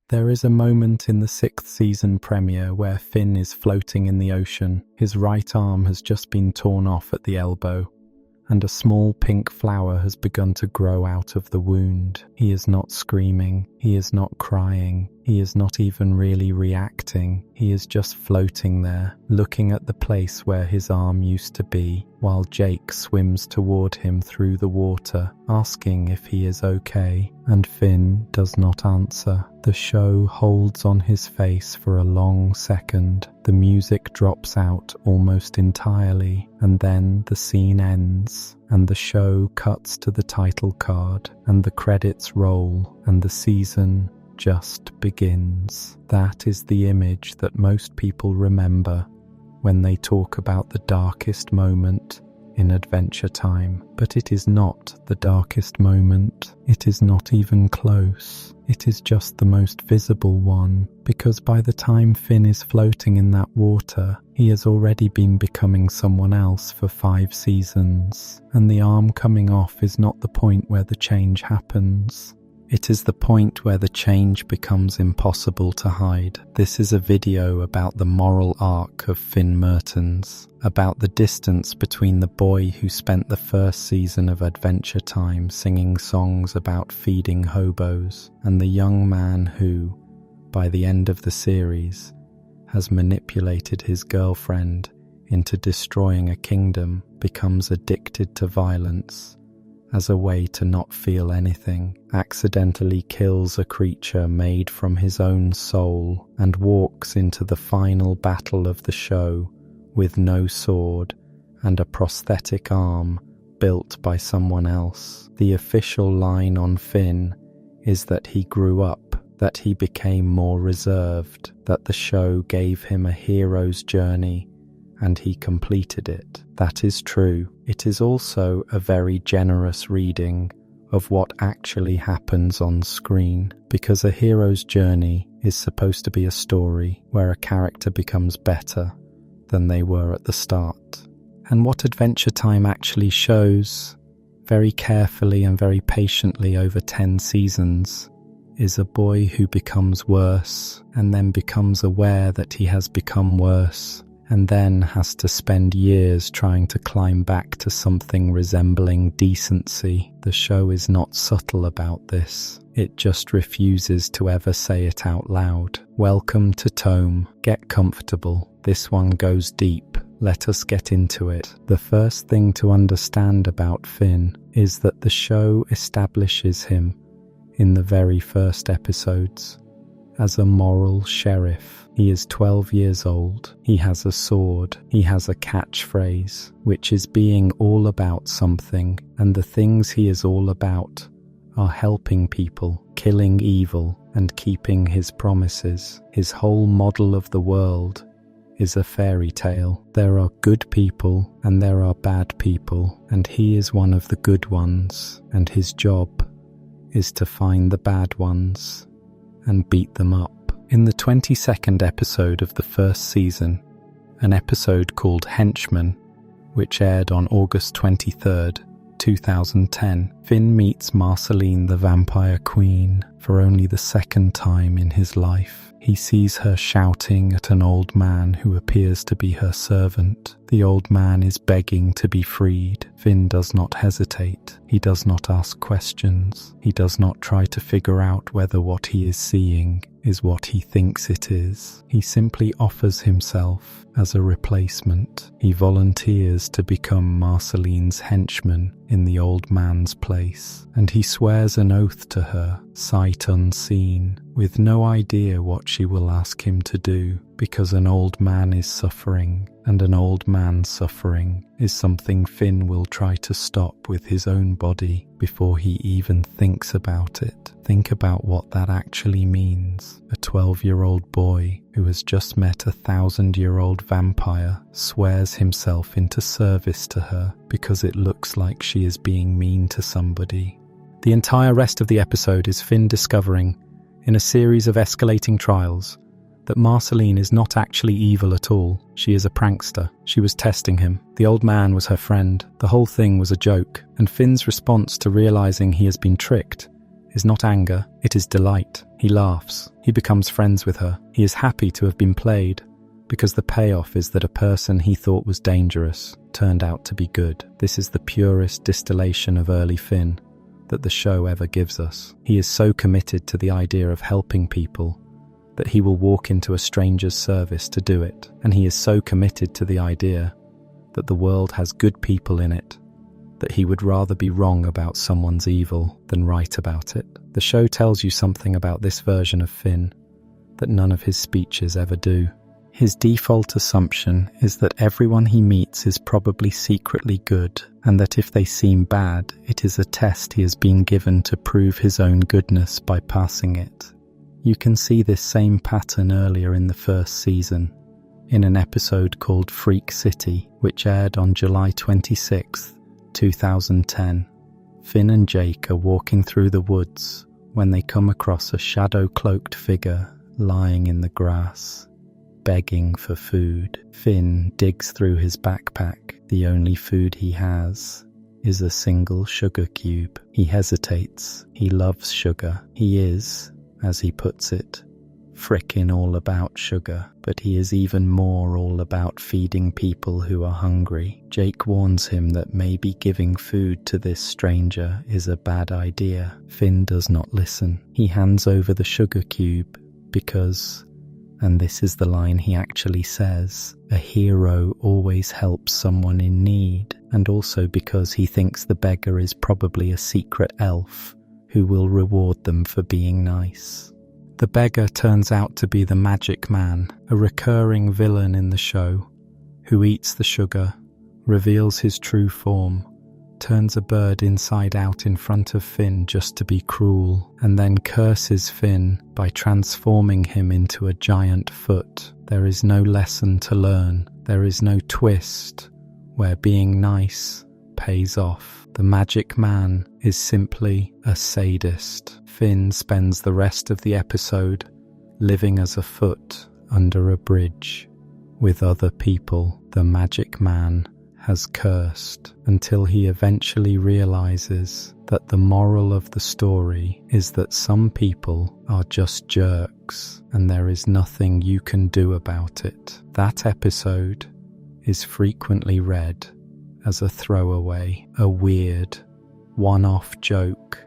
There is a moment in the 6th season premiere where Finn is floating in the ocean. His right arm has just been torn off at the elbow, and a small pink flower has begun to grow out of the wound. He is not screaming, he is not crying, he is not even really reacting. He is just floating there, looking at the place where his arm used to be, while Jake swims toward him through the water, asking if he is okay, and Finn does not answer. The show holds on his face for a long second. The music drops out almost entirely, and then the scene ends, and the show cuts to the title card, and the credits roll, and the season just begins. That is the image that most people remember when they talk about the darkest moment in Adventure Time. But it is not the darkest moment. It is not even close. It is just the most visible one, because by the time Finn is floating in that water, he has already been becoming someone else for 5 seasons, and the arm coming off is not the point where the change happens. It is the point where the change becomes impossible to hide. This is a video about the moral arc of Finn Mertens, about the distance between the boy who spent the first season of Adventure Time singing songs about feeding hobos, and the young man who, by the end of the series, has manipulated his girlfriend into destroying a kingdom, becomes addicted to violence as a way to not feel anything, accidentally kills a creature made from his own soul, and walks into the final battle of the show with no sword and a prosthetic arm built by someone else. The official line on Finn is that he grew up, that he became more reserved, that the show gave him a hero's journey and he completed it. That is true. It is also a very generous reading of what actually happens on screen, because a hero's journey is supposed to be a story where a character becomes better than they were at the start. And what Adventure Time actually shows, very carefully and very patiently over 10 seasons, is a boy who becomes worse and then becomes aware that he has become worse, and then has to spend years trying to climb back to something resembling decency. The show is not subtle about this. It just refuses to ever say it out loud. Welcome to Tome. Get comfortable. This one goes deep. Let us get into it. The first thing to understand about Finn is that the show establishes him in the very first episodes as a moral sheriff. He is 12 years old. He has a sword. He has a catchphrase, which is being all about something, and the things he is all about are helping people, killing evil, and keeping his promises. His whole model of the world is a fairy tale. There are good people and there are bad people, and he is one of the good ones, and his job is to find the bad ones and beat them up. In the 22nd episode of the first season, an episode called Henchman, which aired on August 23rd, 2010, Finn meets Marceline the Vampire Queen for only the second time in his life. He sees her shouting at an old man who appears to be her servant. The old man is begging to be freed. Finn does not hesitate. He does not ask questions. He does not try to figure out whether what he is seeing is what he thinks it is. He simply offers himself as a replacement. He volunteers to become Marceline's henchman in the old man's place, and he swears an oath to her, sight unseen, with no idea what she will ask him to do, because an old man is suffering, and an old man's suffering is something Finn will try to stop with his own body before he even thinks about it. Think about what that actually means. A 12-year-old boy who has just met a 1,000-year-old vampire swears himself into service to her because it looks like she is being mean to somebody. The entire rest of the episode is Finn discovering, in a series of escalating trials, that Marceline is not actually evil at all. She is a prankster. She was testing him. The old man was her friend. The whole thing was a joke, and Finn's response to realizing he has been tricked is not anger, it is delight. He laughs. He becomes friends with her. He is happy to have been played, because the payoff is that a person he thought was dangerous turned out to be good. This is the purest distillation of early Finn that the show ever gives us. He is so committed to the idea of helping people that he will walk into a stranger's service to do it. And he is so committed to the idea that the world has good people in it that he would rather be wrong about someone's evil than right about it. The show tells you something about this version of Finn that none of his speeches ever do. His default assumption is that everyone he meets is probably secretly good, and that if they seem bad, it is a test he has been given to prove his own goodness by passing it. You can see this same pattern earlier in the first season, in an episode called Freak City, which aired on July 26th, 2010. Finn and Jake are walking through the woods when they come across a shadow-cloaked figure lying in the grass, begging for food. Finn digs through his backpack. The only food he has is a single sugar cube. He hesitates. He loves sugar. He is, as he puts it, frickin' all about sugar, but he is even more all about feeding people who are hungry. Jake warns him that maybe giving food to this stranger is a bad idea. Finn does not listen. He hands over the sugar cube because, and this is the line he actually says, a hero always helps someone in need, and also because he thinks the beggar is probably a secret elf who will reward them for being nice. The beggar turns out to be the Magic Man, a recurring villain in the show, who eats the sugar, reveals his true form, turns a bird inside out in front of Finn just to be cruel, and then curses Finn by transforming him into a giant foot. There is no lesson to learn. There is no twist where being nice pays off. The Magic Man is simply a sadist. Finn spends the rest of the episode living as a foot under a bridge with other people the Magic Man has cursed, until he eventually realizes that the moral of the story is that some people are just jerks and there is nothing you can do about it. That episode is frequently read as a throwaway, a weird, one-off joke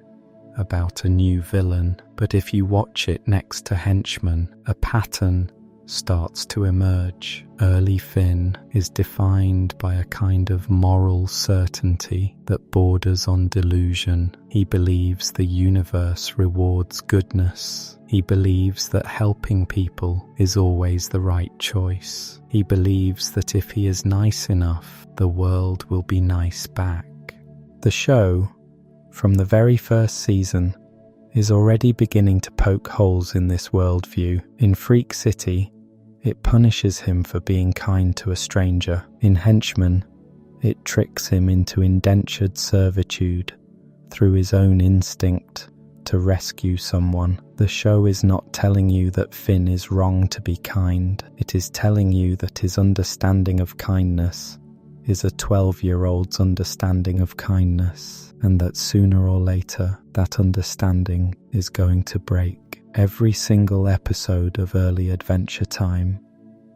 about a new villain, but if you watch it next to Henchmen, a pattern starts to emerge. Early Finn is defined by a kind of moral certainty that borders on delusion. He believes the universe rewards goodness. He believes that helping people is always the right choice. He believes that if he is nice enough, the world will be nice back. The show, from the very first season, is already beginning to poke holes in this worldview. In Freak City, it punishes him for being kind to a stranger. In Henchmen, it tricks him into indentured servitude through his own instinct to rescue someone. The show is not telling you that Finn is wrong to be kind. It is telling you that his understanding of kindness is a 12-year-old's understanding of kindness, and that sooner or later that understanding is going to break. Every single episode of Early Adventure Time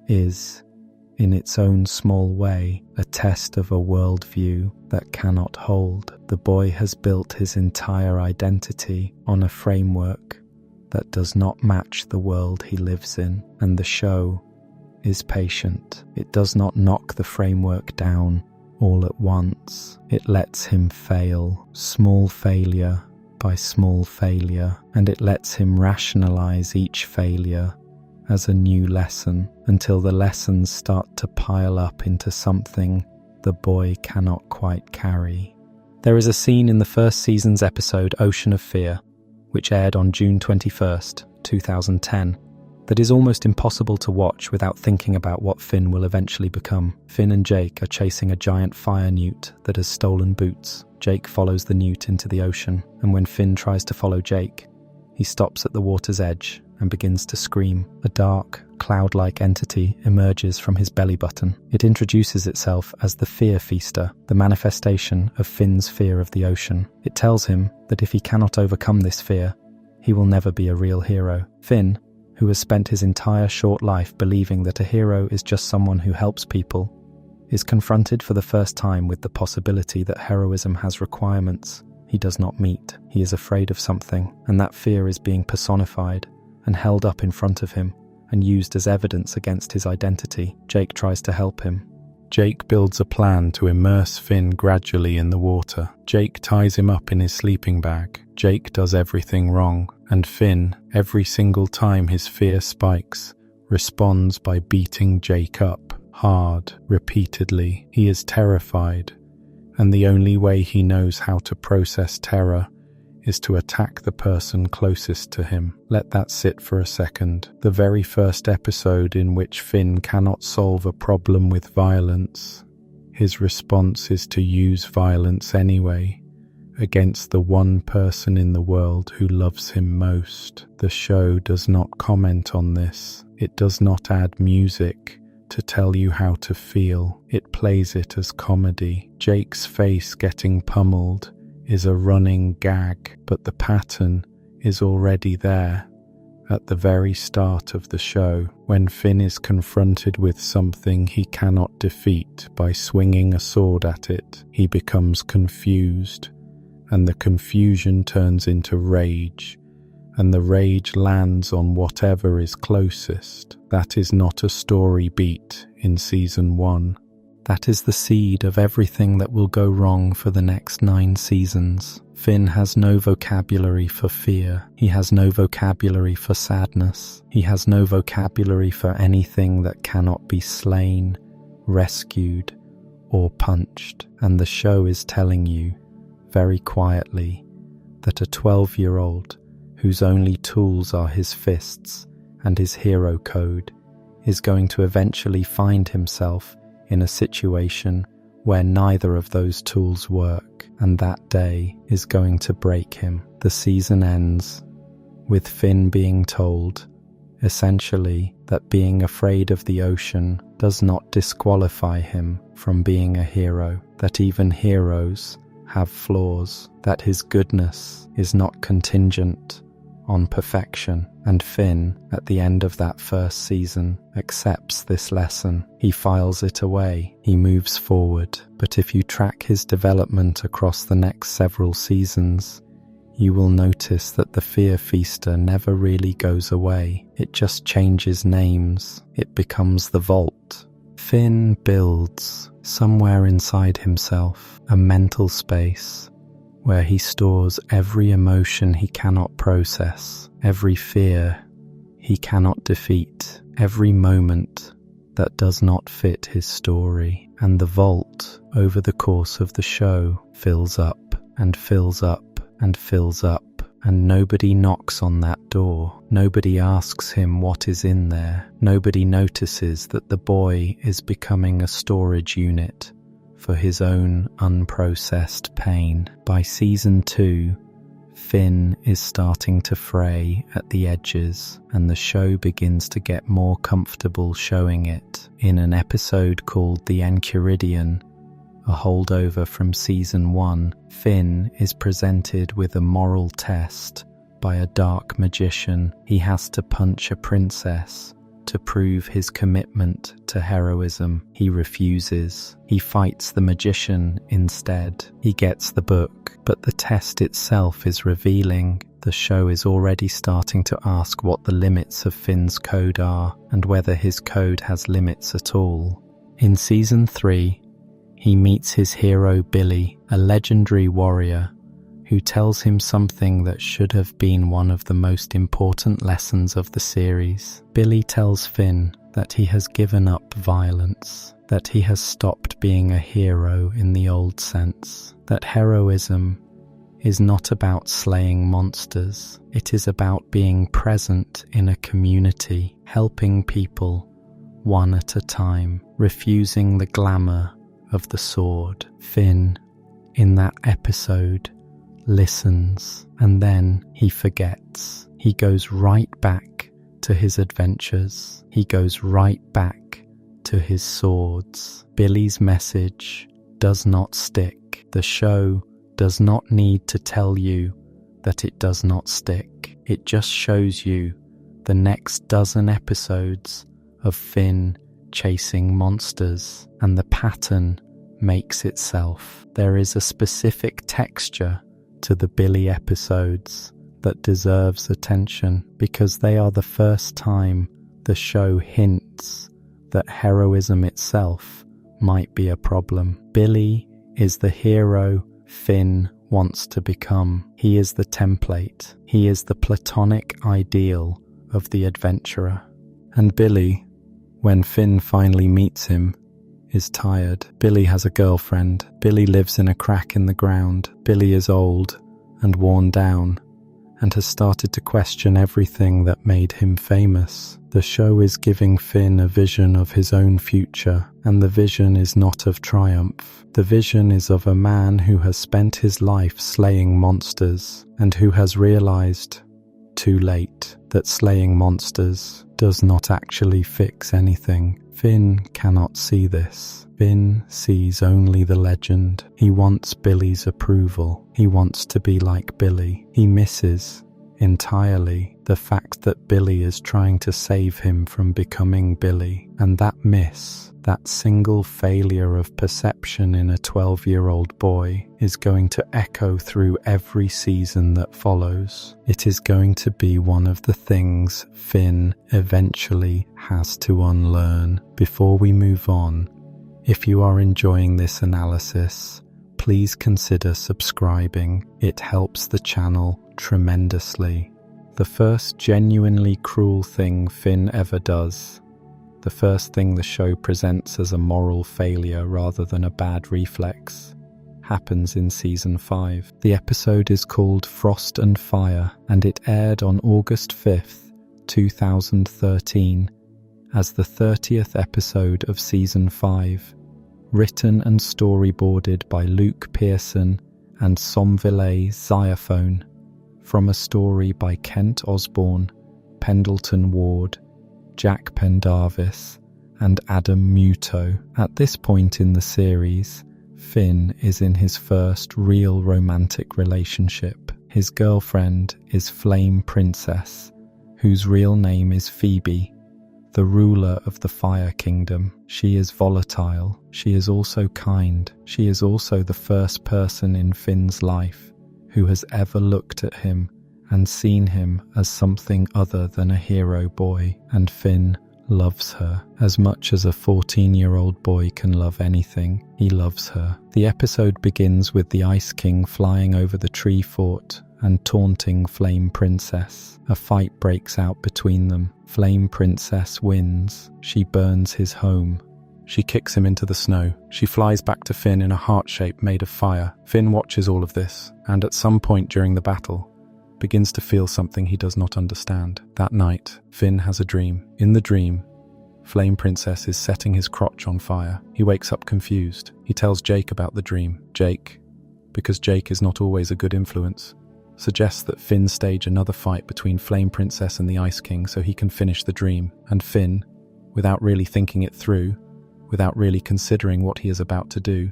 is, in its own small way, a test of a worldview that cannot hold. The boy has built his entire identity on a framework that does not match the world he lives in, and the show is patient. It does not knock the framework down all at once. It lets him fail, small failure by small failure, and it lets him rationalize each failure as a new lesson until the lessons start to pile up into something the boy cannot quite carry. There is a scene in the first season's episode Ocean of Fear, which aired on June 21st, 2010, that is almost impossible to watch without thinking about what Finn will eventually become. Finn and Jake are chasing a giant fire newt that has stolen boots. Jake follows the newt into the ocean, and when Finn tries to follow Jake, he stops at the water's edge and begins to scream. A dark, cloud-like entity emerges from his belly button. It introduces itself as the Fear Feaster, the manifestation of Finn's fear of the ocean. It tells him that if he cannot overcome this fear, he will never be a real hero. Finn, who has spent his entire short life believing that a hero is just someone who helps people, is confronted for the first time with the possibility that heroism has requirements he does not meet. He is afraid of something, and that fear is being personified and held up in front of him and used as evidence against his identity. Jake tries to help him. Jake builds a plan to immerse Finn gradually in the water. Jake ties him up in his sleeping bag. Jake does everything wrong, and Finn, every single time his fear spikes, responds by beating Jake up hard, repeatedly. He is terrified, and the only way he knows how to process terror is to attack the person closest to him. Let that sit for a second. The very first episode in which Finn cannot solve a problem with violence, his response is to use violence anyway, against the one person in the world who loves him most. The show does not comment on this. It does not add music to tell you how to feel. It plays it as comedy. Jake's face getting pummeled is a running gag, but the pattern is already there. At the very start of the show, when Finn is confronted with something he cannot defeat by swinging a sword at it, he becomes confused, and the confusion turns into rage, and the rage lands on whatever is closest. That is not a story beat in Season 1. That is the seed of everything that will go wrong for the next 9 seasons. Finn has no vocabulary for fear. He has no vocabulary for sadness. He has no vocabulary for anything that cannot be slain, rescued, or punched. And the show is telling you, very quietly, that a 12-year-old whose only tools are his fists and his hero code is going to eventually find himself in a situation where neither of those tools work, and that day is going to break him. The season ends with Finn being told, essentially, that being afraid of the ocean does not disqualify him from being a hero, that even heroes have flaws, that his goodness is not contingent on perfection. And Finn, at the end of that first season, accepts this lesson. He files it away. He moves forward. But if you track his development across the next several seasons, you will notice that the Fear Feaster never really goes away. It just changes names. It becomes the Vault. Finn builds, somewhere inside himself, a mental space where he stores every emotion he cannot process, every fear he cannot defeat, every moment that does not fit his story. And the vault, over the course of the show, fills up and fills up and fills up, and nobody knocks on that door. Nobody asks him what is in there. Nobody notices that the boy is becoming a storage unit for his own unprocessed pain. By Season 2, Finn is starting to fray at the edges, and the show begins to get more comfortable showing it. In an episode called The Enchiridion, a holdover from Season 1, Finn is presented with a moral test by a dark magician. He has to punch a princess to prove his commitment to heroism. He refuses. He fights the magician instead. He gets the book, but the test itself is revealing. The show is already starting to ask what the limits of Finn's code are, and whether his code has limits at all. In Season 3, he meets his hero Billy, a legendary warrior, who tells him something that should have been one of the most important lessons of the series. Billy tells Finn that he has given up violence, that he has stopped being a hero in the old sense, that heroism is not about slaying monsters. It is about being present in a community, helping people one at a time, refusing the glamour of the sword. Finn, in that episode, listens, and then he forgets. He goes right back to his adventures. He goes right back to his swords. Billy's message does not stick. The show does not need to tell you that it does not stick. It just shows you the next dozen episodes of Finn chasing monsters, and the pattern makes itself. There is a specific texture to the Billy episodes that deserves attention because they are the first time the show hints that heroism itself might be a problem. Billy is the hero Finn wants to become. He is the template. He is the platonic ideal of the adventurer. And Billy, when Finn finally meets him, is tired. Billy has a girlfriend. Billy lives in a crack in the ground. Billy is old and worn down and has started to question everything that made him famous. The show is giving Finn a vision of his own future, and the vision is not of triumph. The vision is of a man who has spent his life slaying monsters and who has realized, too late, that slaying monsters does not actually fix anything. Finn cannot see this. Finn sees only the legend. He wants Billy's approval. He wants to be like Billy. He misses entirely the fact that Billy is trying to save him from becoming Billy. And that miss, that single failure of perception in a 12-year-old boy, is going to echo through every season that follows. It is going to be one of the things Finn eventually has to unlearn. Before we move on, if you are enjoying this analysis, please consider subscribing. It helps the channel tremendously. The first genuinely cruel thing Finn ever does, the first thing the show presents as a moral failure rather than a bad reflex, happens in Season 5. The episode is called Frost and Fire, and it aired on August 5th, 2013, as the 30th episode of Season 5, written and storyboarded by Luke Pearson and Somvile Xiophone, from a story by Kent Osborne, Pendleton Ward, Jack Pendarvis, and Adam Muto. At this point in the series, Finn is in his first real romantic relationship. His girlfriend is Flame Princess, whose real name is Phoebe, the ruler of the Fire Kingdom. She is volatile. She is also kind. She is also the first person in Finn's life who has ever looked at him and seen him as something other than a hero boy. And Finn loves her as much as a 14-year-old boy can love anything. He loves her. The episode begins with the Ice King flying over the tree fort and taunting Flame Princess. A fight breaks out between them. Flame Princess wins. She burns his home. She kicks him into the snow. She flies back to Finn in a heart shape made of fire. Finn watches all of this, and at some point during the battle, begins to feel something he does not understand. That night, Finn has a dream. In the dream, Flame Princess is setting his crotch on fire. He wakes up confused. He tells Jake about the dream. Jake, because Jake is not always a good influence, suggests that Finn stage another fight between Flame Princess and the Ice King so he can finish the dream. And Finn, without really thinking it through, without really considering what he is about to do,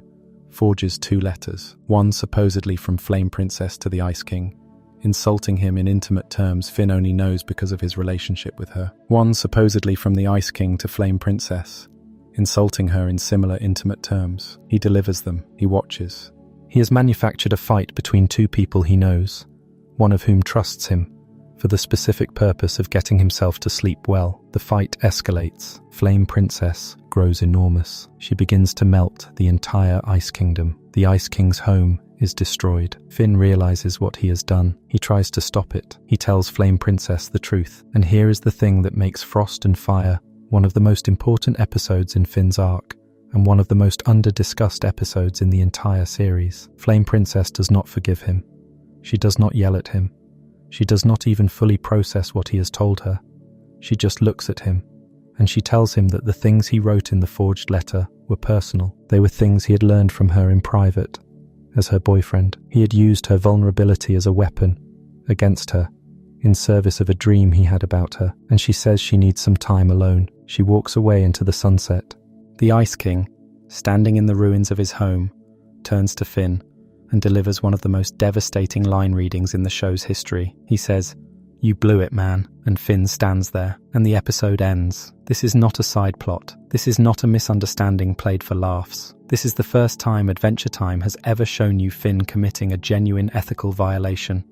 forges 2 letters, one supposedly from Flame Princess to the Ice King, insulting him in intimate terms Finn only knows because of his relationship with her. One supposedly from the Ice King to Flame Princess, insulting her in similar intimate terms. He delivers them. He watches. He has manufactured a fight between 2 people he knows, one of whom trusts him, for the specific purpose of getting himself to sleep well. The fight escalates. Flame Princess grows enormous. She begins to melt the entire Ice Kingdom. The Ice King's home is destroyed. Finn realizes what he has done. He tries to stop it. He tells Flame Princess the truth. And here is the thing that makes Frost and Fire one of the most important episodes in Finn's arc, and one of the most under-discussed episodes in the entire series. Flame Princess does not forgive him. She does not yell at him. She does not even fully process what he has told her. She just looks at him, and she tells him that the things he wrote in the forged letter were personal. They were things he had learned from her in private. As her boyfriend, he had used her vulnerability as a weapon against her in service of a dream he had about her, and she says she needs some time alone. She walks away into the sunset. The Ice King, standing in the ruins of his home, turns to Finn and delivers one of the most devastating line readings in the show's history. He says, "You blew it, man," and Finn stands there, and the episode ends. This is not a side plot. This is not a misunderstanding played for laughs. This is the first time Adventure Time has ever shown you Finn committing a genuine ethical violation.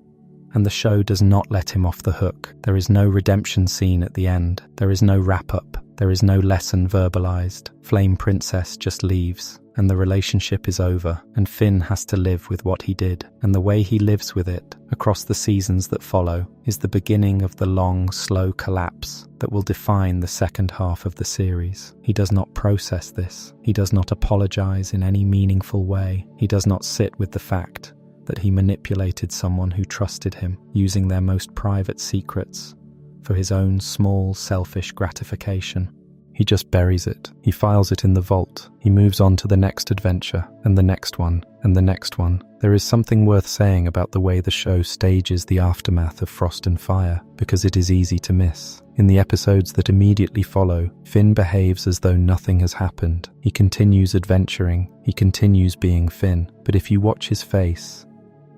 And the show does not let him off the hook. There is no redemption scene at the end. There is no wrap-up. There is no lesson verbalized. Flame Princess just leaves, and the relationship is over, and Finn has to live with what he did. And the way he lives with it, across the seasons that follow, is the beginning of the long, slow collapse that will define the second half of the series. He does not process this. He does not apologize in any meaningful way. He does not sit with the fact that he manipulated someone who trusted him, using their most private secrets for his own small, selfish gratification. He just buries it. He files it in the vault. He moves on to the next adventure, and the next one, and the next one. There is something worth saying about the way the show stages the aftermath of Frost and Fire, because it is easy to miss. In the episodes that immediately follow, Finn behaves as though nothing has happened. He continues adventuring. He continues being Finn. But if you watch his face,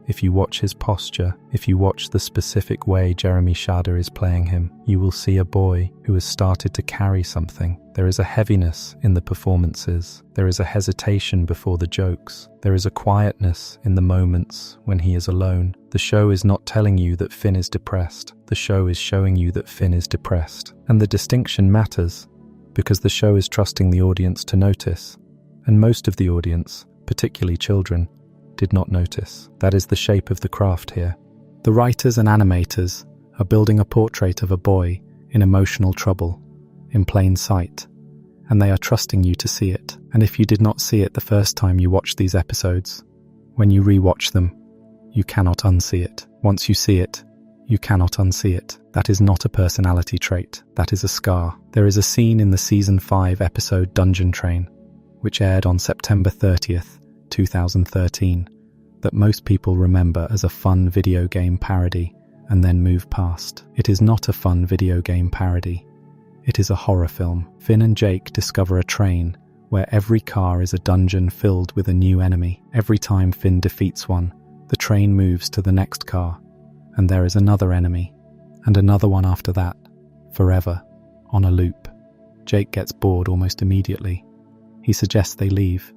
if you watch his posture, if you watch the specific way Jeremy Shada is playing him, you will see a boy who has started to carry something. There is a heaviness in the performances. There is a hesitation before the jokes. There is a quietness in the moments when he is alone. The show is not telling you that Finn is depressed. The show is showing you that Finn is depressed. And the distinction matters, because the show is trusting the audience to notice. And most of the audience, particularly children, did not notice. That is the shape of the craft here. The writers and animators are building a portrait of a boy in emotional trouble, in plain sight, and they are trusting you to see it. And if you did not see it the first time you watched these episodes, when you re-watch them, you cannot unsee it. Once you see it, you cannot unsee it. That is not a personality trait. That is a scar. There is a scene in the Season 5 episode Dungeon Train, which aired on September 30th, 2013, that most people remember as a fun video game parody and then move past. It is not a fun video game parody. It is a horror film. Finn and Jake discover a train where every car is a dungeon filled with a new enemy. Every time Finn defeats one, the train moves to the next car, and there is another enemy, and another one after that, forever, on a loop. Jake gets bored almost immediately. He suggests they leave.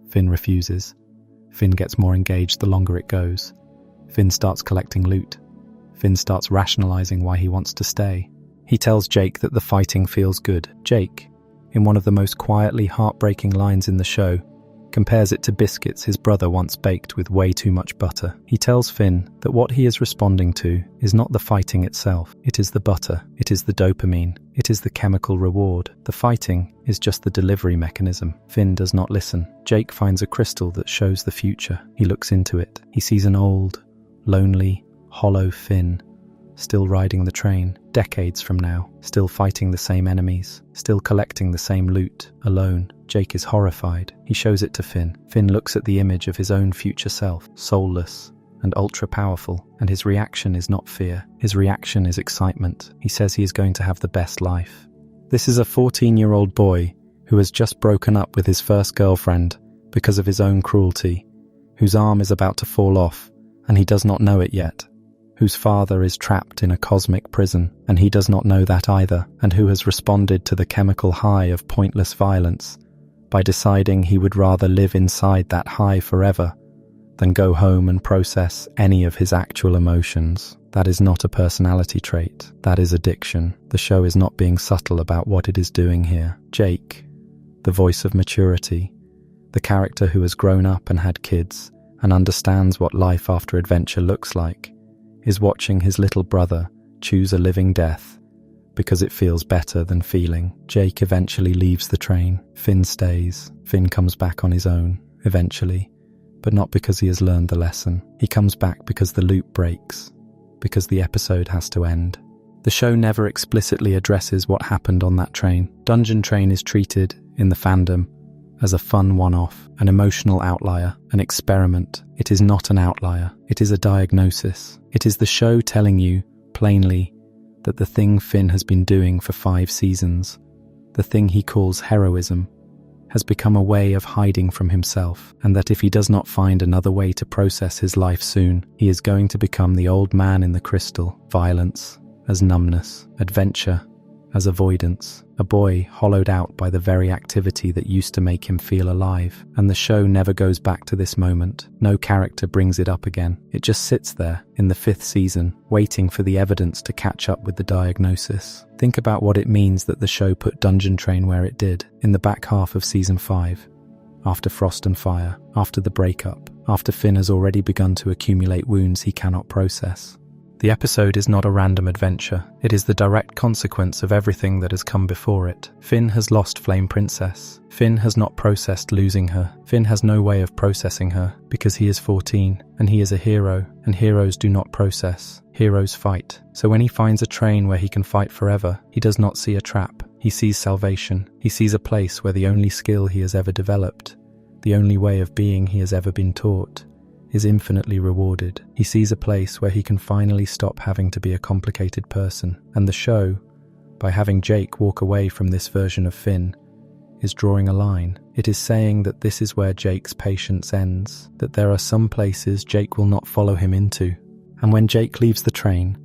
Finn refuses. Finn gets more engaged the longer it goes. Finn starts collecting loot. Finn starts rationalizing why he wants to stay. He tells Jake that the fighting feels good. Jake, in one of the most quietly heartbreaking lines in the show, compares it to biscuits his brother once baked with way too much butter. He tells Finn that what he is responding to is not the fighting itself. It is the butter. It is the dopamine. It is the chemical reward. The fighting is just the delivery mechanism. Finn does not listen. Jake finds a crystal that shows the future. He looks into it. He sees an old, lonely, hollow Finn, still riding the train, decades from now, still fighting the same enemies, still collecting the same loot, alone. Jake is horrified. He shows it to Finn. Finn looks at the image of his own future self, soulless and ultra-powerful, and his reaction is not fear. His reaction is excitement. He says he is going to have the best life. This is a 14-year-old boy who has just broken up with his first girlfriend because of his own cruelty, whose arm is about to fall off, and he does not know it yet, whose father is trapped in a cosmic prison, and he does not know that either, and who has responded to the chemical high of pointless violence by deciding he would rather live inside that high forever than go home and process any of his actual emotions. That is not a personality trait. That is addiction. The show is not being subtle about what it is doing here. Jake, the voice of maturity, the character who has grown up and had kids and understands what life after adventure looks like, is watching his little brother choose a living death because it feels better than feeling. Jake eventually leaves the train. Finn stays. Finn comes back on his own, eventually, but not because he has learned the lesson. He comes back because the loop breaks, because the episode has to end. The show never explicitly addresses what happened on that train. Dungeon Train is treated, in the fandom, as a fun one-off, an emotional outlier, an experiment. It is not an outlier. It is a diagnosis. It is the show telling you plainly, that the thing Finn has been doing for 5 seasons, the thing he calls heroism, has become a way of hiding from himself, and that if he does not find another way to process his life soon, he is going to become the old man in the crystal, violence as numbness, adventure as avoidance, a boy hollowed out by the very activity that used to make him feel alive. And the show never goes back to this moment. No character brings it up again. It just sits there in the 5th season, waiting for the evidence to catch up with the diagnosis. Think about what it means that the show put Dungeon Train where it did, in the back half of season 5. After Frost and Fire, after the breakup, after Finn has already begun to accumulate wounds he cannot process. The episode is not a random adventure. It is the direct consequence of everything that has come before it. Finn has lost Flame Princess. Finn has not processed losing her. Finn has no way of processing her because he is 14 and he is a hero, and heroes do not process. Heroes fight. So when he finds a train where he can fight forever, he does not see a trap. He sees salvation. He sees a place where the only skill he has ever developed, the only way of being he has ever been taught, is infinitely rewarded. He sees a place where he can finally stop having to be a complicated person. And the show, by having Jake walk away from this version of Finn, is drawing a line. It is saying that this is where Jake's patience ends, that there are some places Jake will not follow him into. And when Jake leaves the train,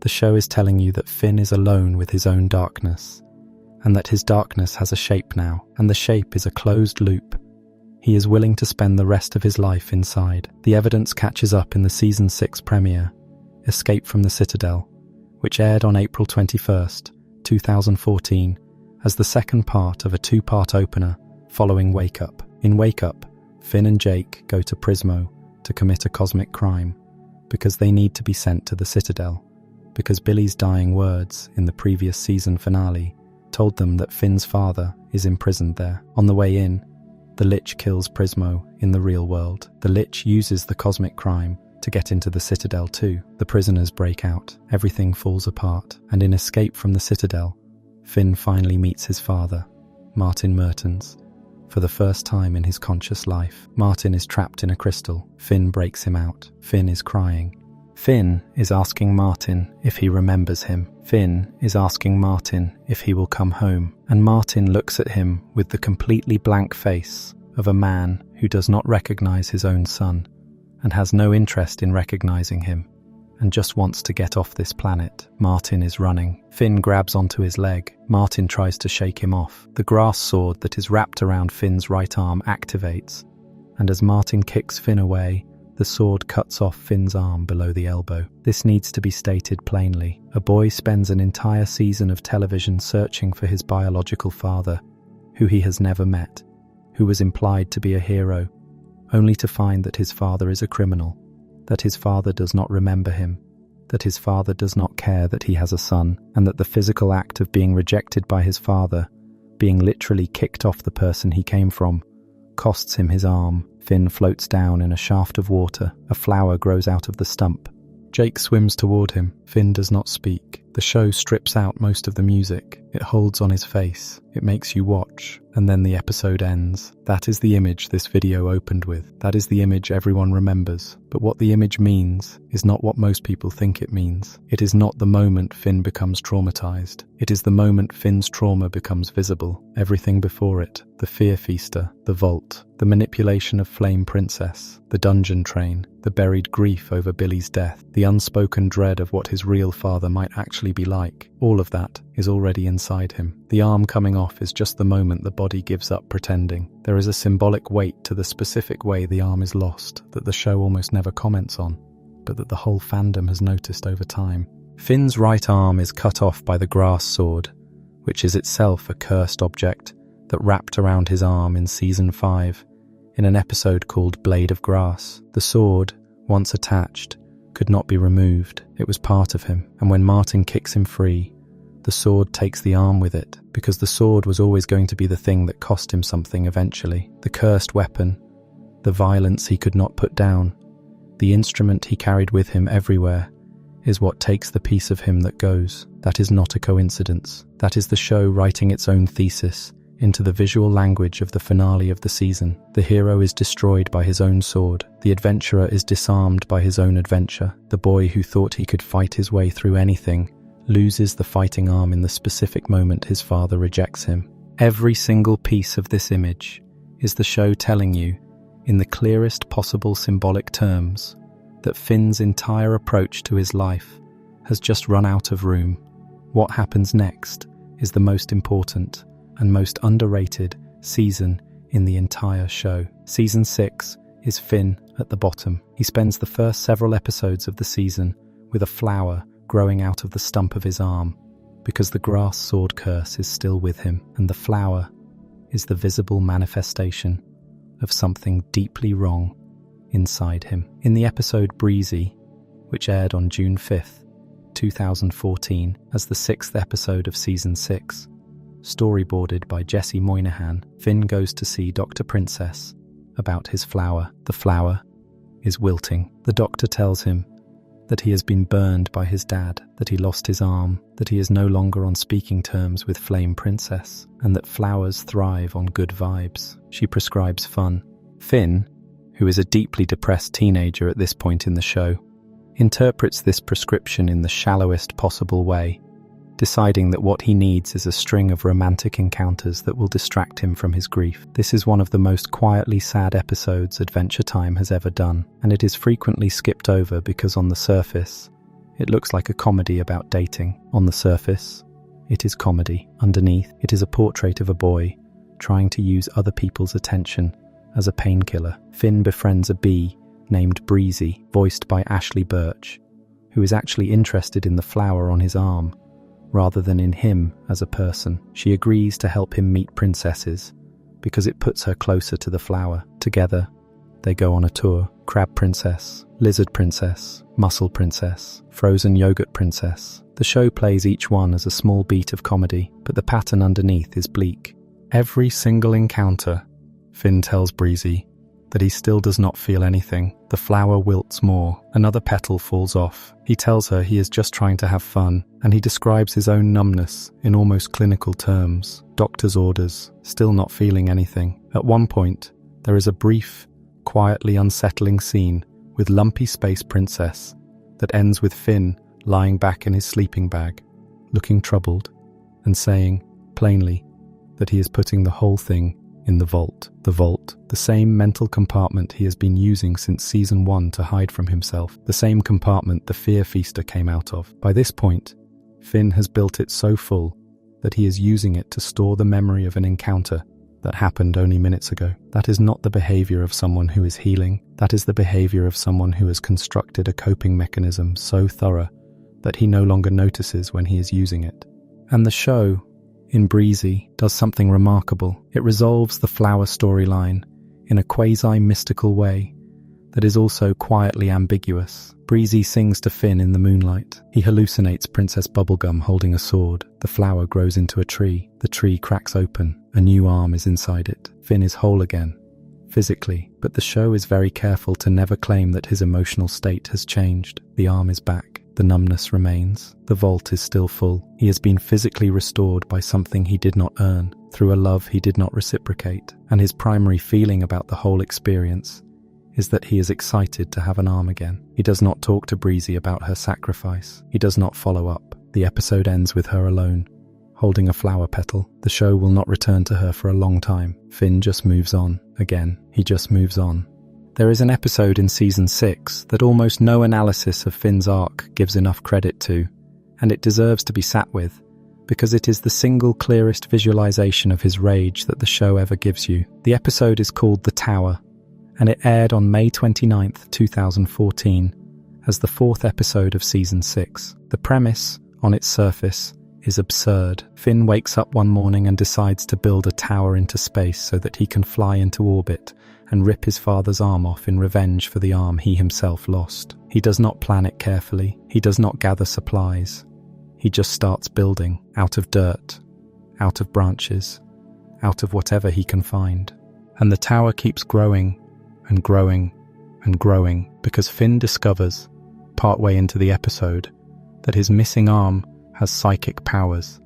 the show is telling you that Finn is alone with his own darkness, and that his darkness has a shape now, and the shape is a closed loop. He is willing to spend the rest of his life inside. The evidence catches up in the Season 6 premiere, Escape from the Citadel, which aired on April 21st, 2014, as the second part of a 2-part opener following Wake Up. In Wake Up, Finn and Jake go to Prismo to commit a cosmic crime, because they need to be sent to the Citadel, because Billy's dying words in the previous season finale told them that Finn's father is imprisoned there. On the way in, the Lich kills Prismo in the real world. The Lich uses the cosmic crime to get into the Citadel too. The prisoners break out. Everything falls apart. And in Escape from the Citadel, Finn finally meets his father, Martin Mertens, for the first time in his conscious life. Martin is trapped in a crystal. Finn breaks him out. Finn is crying. Finn is asking Martin if he remembers him. Finn is asking Martin if he will come home. And Martin looks at him with the completely blank face of a man who does not recognize his own son and has no interest in recognizing him and just wants to get off this planet. Martin is running. Finn grabs onto his leg. Martin tries to shake him off. The grass sword that is wrapped around Finn's right arm activates, and as Martin kicks Finn away, the sword cuts off Finn's arm below the elbow. This needs to be stated plainly. A boy spends an entire season of television searching for his biological father, who he has never met, who was implied to be a hero, only to find that his father is a criminal, that his father does not remember him, that his father does not care that he has a son, and that the physical act of being rejected by his father, being literally kicked off the person he came from, costs him his arm. Finn floats down in a shaft of water. A flower grows out of the stump. Jake swims toward him. Finn does not speak. The show strips out most of the music. It holds on his face. It makes you watch. And then the episode ends. That is the image this video opened with. That is the image everyone remembers. But what the image means is not what most people think it means. It is not the moment Finn becomes traumatized. It is the moment Finn's trauma becomes visible. Everything before it, the Fear Feaster, the Vault, the manipulation of Flame Princess, the Dungeon Train, the buried grief over Billy's death, the unspoken dread of what his real father might actually be like, all of that is already inside him. The arm coming off is just the moment the body gives up pretending. There is a symbolic weight to the specific way the arm is lost that the show almost never comments on, but that the whole fandom has noticed over time. Finn's right arm is cut off by the grass sword, which is itself a cursed object that wrapped around his arm in Season 5 in an episode called Blade of Grass. The sword, once attached, could not be removed. It was part of him, and when Martin kicks him free, the sword takes the arm with it, because the sword was always going to be the thing that cost him something eventually. The cursed weapon, the violence he could not put down, the instrument he carried with him everywhere, is what takes the piece of him that goes. That is not a coincidence. That is the show writing its own thesis into the visual language of the finale of the season. The hero is destroyed by his own sword. The adventurer is disarmed by his own adventure. The boy who thought he could fight his way through anything loses the fighting arm in the specific moment his father rejects him. Every single piece of this image is the show telling you, in the clearest possible symbolic terms, that Finn's entire approach to his life has just run out of room. What happens next is the most important and most underrated season in the entire show. Season 6 is Finn at the bottom. He spends the first several episodes of the season with a flower growing out of the stump of his arm, because the grass sword curse is still with him, and the flower is the visible manifestation of something deeply wrong inside him. In the episode Breezy, which aired on June 5th, 2014, as the 6th episode of Season 6, storyboarded by Jesse Moynihan, Finn goes to see Dr. Princess about his flower. The flower is wilting. The doctor tells him that he has been burned by his dad, that he lost his arm, that he is no longer on speaking terms with Flame Princess, and that flowers thrive on good vibes. She prescribes fun. Finn, who is a deeply depressed teenager at this point in the show, interprets this prescription in the shallowest possible way, deciding that what he needs is a string of romantic encounters that will distract him from his grief. This is one of the most quietly sad episodes Adventure Time has ever done, and it is frequently skipped over because on the surface, it looks like a comedy about dating. On the surface, it is comedy. Underneath, it is a portrait of a boy trying to use other people's attention as a painkiller. Finn befriends a bee named Breezy, voiced by Ashley Birch, who is actually interested in the flower on his arm, rather than in him as a person. She agrees to help him meet princesses because it puts her closer to the flower. Together, they go on a tour. Crab Princess, Lizard Princess, Mussel Princess, Frozen Yogurt Princess. The show plays each one as a small beat of comedy, but the pattern underneath is bleak. Every single encounter, Finn tells Breezy that he still does not feel anything. The flower wilts more. Another petal falls off. He tells her he is just trying to have fun, and he describes his own numbness in almost clinical terms. Doctor's orders, still not feeling anything. At one point, there is a brief, quietly unsettling scene with Lumpy Space Princess that ends with Finn lying back in his sleeping bag, looking troubled, and saying, plainly, that he is putting the whole thing in the vault. The vault, the same mental compartment he has been using since Season 1 to hide from himself, the same compartment the Fear Feaster came out of. By this point, Finn has built it so full that he is using it to store the memory of an encounter that happened only minutes ago. That is not the behavior of someone who is healing. That is the behavior of someone who has constructed a coping mechanism so thorough that he no longer notices when he is using it. And the show, in Breezy, does something remarkable. It resolves the flower storyline in a quasi-mystical way that is also quietly ambiguous. Breezy sings to Finn in the moonlight. He hallucinates Princess Bubblegum holding a sword. The flower grows into a tree. The tree cracks open. A new arm is inside it. Finn is whole again, physically, but the show is very careful to never claim that his emotional state has changed. The arm is back. The numbness remains. The vault is still full. He has been physically restored by something he did not earn, through a love he did not reciprocate, and his primary feeling about the whole experience is that he is excited to have an arm again. He does not talk to Breezy about her sacrifice. He does not follow up. The episode ends with her alone, holding a flower petal. The show will not return to her for a long time. Finn just moves on. Again, he just moves on. There is an episode in Season 6 that almost no analysis of Finn's arc gives enough credit to, and it deserves to be sat with, because it is the single clearest visualization of his rage that the show ever gives you. The episode is called The Tower, and it aired on May 29th, 2014, as the 4th episode of Season 6. The premise, on its surface, is absurd. Finn wakes up one morning and decides to build a tower into space so that he can fly into orbit and rip his father's arm off in revenge for the arm he himself lost. He does not plan it carefully. He does not gather supplies. He just starts building, out of dirt, out of branches, out of whatever he can find. And the tower keeps growing and growing and growing because Finn discovers, partway into the episode, that his missing arm has psychic powers,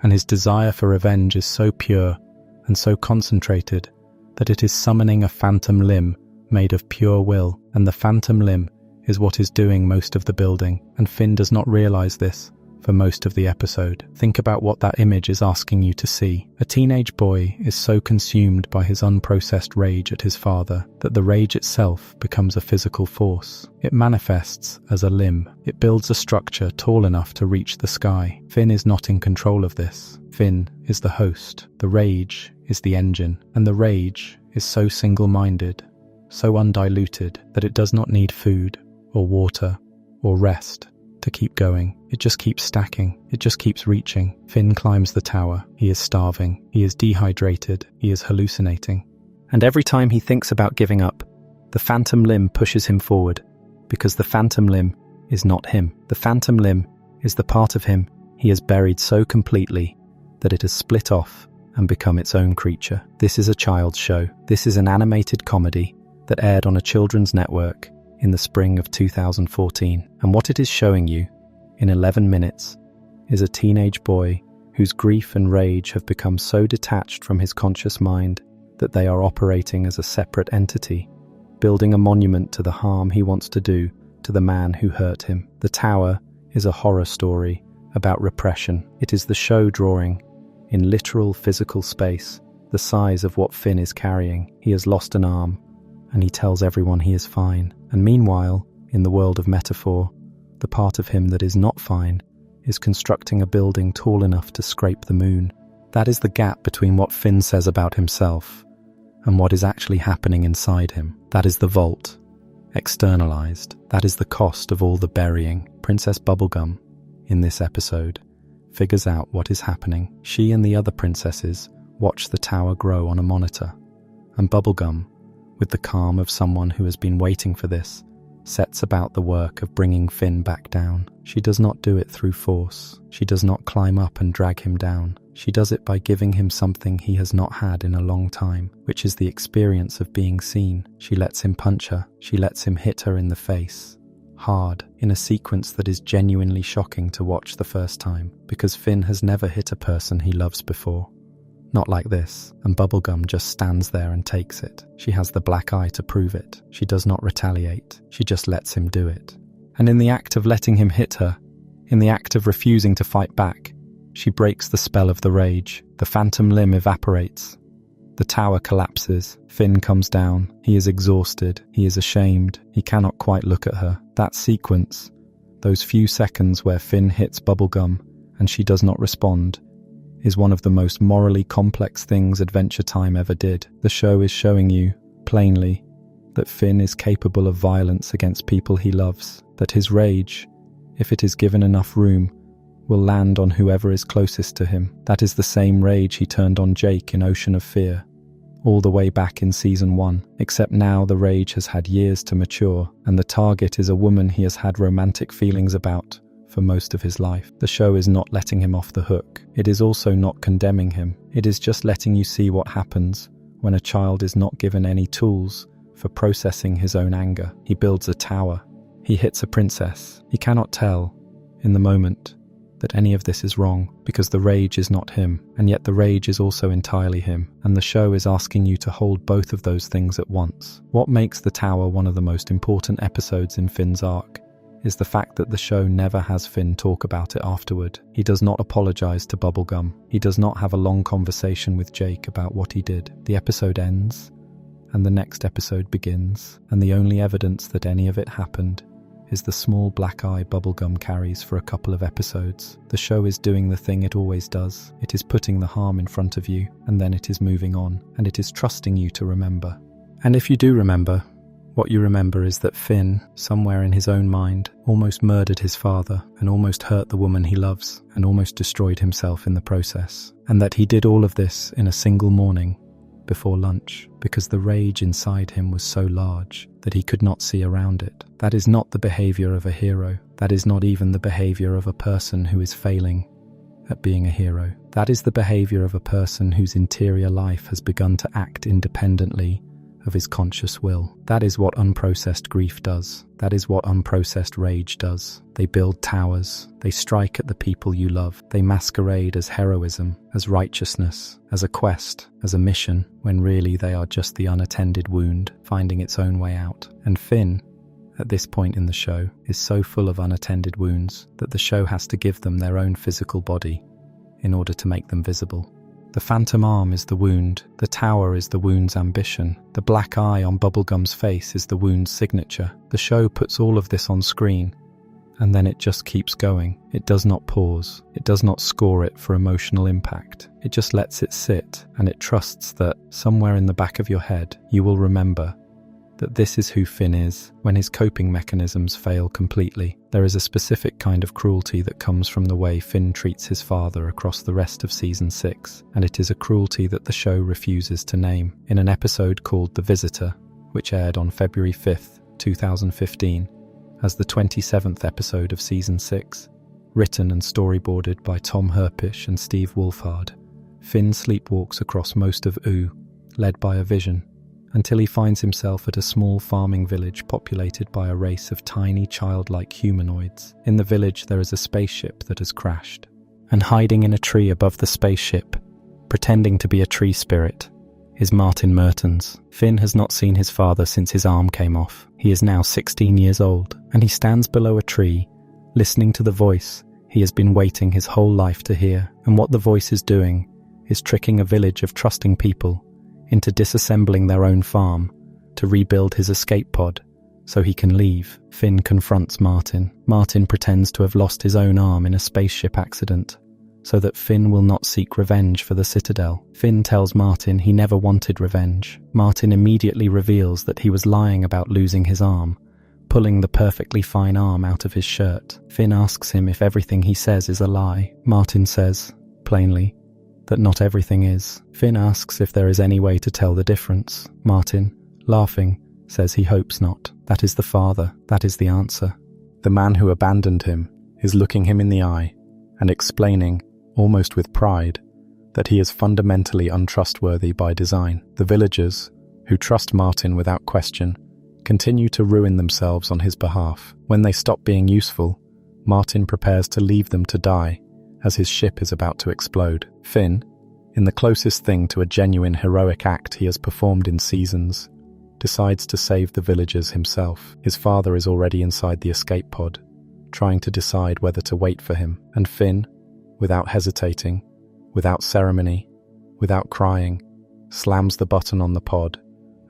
and his desire for revenge is so pure and so concentrated that it is summoning a phantom limb made of pure will, and the phantom limb is what is doing most of the building, and Finn does not realize this for most of the episode. Think about what that image is asking you to see. A teenage boy is so consumed by his unprocessed rage at his father that the rage itself becomes a physical force. It manifests as a limb. It builds a structure tall enough to reach the sky. Finn is not in control of this. Finn is the host. The rage is the engine, and the rage is so single-minded, so undiluted, that it does not need food or water or rest to keep going. It just keeps stacking. It just keeps reaching. Finn climbs the tower. He is starving. He is dehydrated. He is hallucinating. And every time he thinks about giving up, the phantom limb pushes him forward, because the phantom limb is not him. The phantom limb is the part of him he has buried so completely that it has split off and become its own creature. This is a child's show. This is an animated comedy that aired on a children's network in the spring of 2014. And what it is showing you in 11 minutes is a teenage boy whose grief and rage have become so detached from his conscious mind that they are operating as a separate entity, building a monument to the harm he wants to do to the man who hurt him. The Tower is a horror story about repression. It is the show drawing, in literal physical space, the size of what Finn is carrying. He has lost an arm, and he tells everyone he is fine. And meanwhile, in the world of metaphor, the part of him that is not fine is constructing a building tall enough to scrape the moon. That is the gap between what Finn says about himself and what is actually happening inside him. That is the vault, externalized. That is the cost of all the burying. Princess Bubblegum, in this episode, figures out what is happening. She and the other princesses watch the tower grow on a monitor, and Bubblegum, with the calm of someone who has been waiting for this, sets about the work of bringing Finn back down. She does not do it through force. She does not climb up and drag him down. She does it by giving him something he has not had in a long time, which is the experience of being seen. She lets him punch her. She lets him hit her in the face, hard, in a sequence that is genuinely shocking to watch the first time, because Finn has never hit a person he loves before. Not like this, and Bubblegum just stands there and takes it. She has the black eye to prove it. She does not retaliate. She just lets him do it. And in the act of letting him hit her, in the act of refusing to fight back, she breaks the spell of the rage. The phantom limb evaporates. The tower collapses. Finn comes down. He is exhausted. He is ashamed. He cannot quite look at her. That sequence, those few seconds where Finn hits Bubblegum and she does not respond, is one of the most morally complex things Adventure Time ever did. The show is showing you, plainly, that Finn is capable of violence against people he loves, that his rage, if it is given enough room, will land on whoever is closest to him. That is the same rage he turned on Jake in Ocean of Fear, all the way back in Season 1, except now the rage has had years to mature, and the target is a woman he has had romantic feelings about for most of his life. The show is not letting him off the hook. It is also not condemning him. It is just letting you see what happens when a child is not given any tools for processing his own anger. He builds a tower. He hits a princess. He cannot tell, in the moment, that any of this is wrong, because the rage is not him, and yet the rage is also entirely him, and the show is asking you to hold both of those things at once. What makes the tower one of the most important episodes in Finn's arc is the fact that the show never has Finn talk about it afterward. He does not apologize to Bubblegum. He does not have a long conversation with Jake about what he did. The episode ends, and the next episode begins, and the only evidence that any of it happened is the small black eye Bubblegum carries for a couple of episodes. The show is doing the thing it always does. It is putting the harm in front of you, and then it is moving on, and it is trusting you to remember. And if you do remember, what you remember is that Finn, somewhere in his own mind, almost murdered his father and almost hurt the woman he loves and almost destroyed himself in the process. And that he did all of this in a single morning before lunch because the rage inside him was so large that he could not see around it. That is not the behavior of a hero. That is not even the behavior of a person who is failing at being a hero. That is the behavior of a person whose interior life has begun to act independently of his conscious will. That is what unprocessed grief does. That is what unprocessed rage does. They build towers. They strike at the people you love. They masquerade as heroism, as righteousness, as a quest, as a mission, when really they are just the unattended wound finding its own way out. And Finn, at this point in the show, is so full of unattended wounds that the show has to give them their own physical body in order to make them visible. The phantom arm is the wound, the tower is the wound's ambition, the black eye on Bubblegum's face is the wound's signature. The show puts all of this on screen, and then it just keeps going. It does not pause, it does not score it for emotional impact. It just lets it sit, and it trusts that somewhere in the back of your head you will remember that this is who Finn is when his coping mechanisms fail completely. There is a specific kind of cruelty that comes from the way Finn treats his father across the rest of Season 6, and it is a cruelty that the show refuses to name. In an episode called The Visitor, which aired on February 5th, 2015, as the 27th episode of Season 6, written and storyboarded by Tom Herpish and Steve Wolfhard, Finn sleepwalks across most of Ooo, led by a vision, until he finds himself at a small farming village populated by a race of tiny childlike humanoids. In the village there is a spaceship that has crashed, and hiding in a tree above the spaceship, pretending to be a tree spirit, is Martin Mertens. Finn has not seen his father since his arm came off. He is now 16 years old, and he stands below a tree, listening to the voice he has been waiting his whole life to hear. And what the voice is doing is tricking a village of trusting people into disassembling their own farm to rebuild his escape pod so he can leave. Finn confronts Martin. Martin pretends to have lost his own arm in a spaceship accident so that Finn will not seek revenge for the Citadel. Finn tells Martin he never wanted revenge. Martin immediately reveals that he was lying about losing his arm, pulling the perfectly fine arm out of his shirt. Finn asks him if everything he says is a lie. Martin says, plainly, that not everything is. Finn asks if there is any way to tell the difference. Martin, laughing, says he hopes not. That is the father. That is the answer. The man who abandoned him is looking him in the eye and explaining, almost with pride, that he is fundamentally untrustworthy by design. The villagers, who trust Martin without question, continue to ruin themselves on his behalf. When they stop being useful, Martin prepares to leave them to die as his ship is about to explode. Finn, in the closest thing to a genuine heroic act he has performed in seasons, decides to save the villagers himself. His father is already inside the escape pod, trying to decide whether to wait for him, and Finn, without hesitating, without ceremony, without crying, slams the button on the pod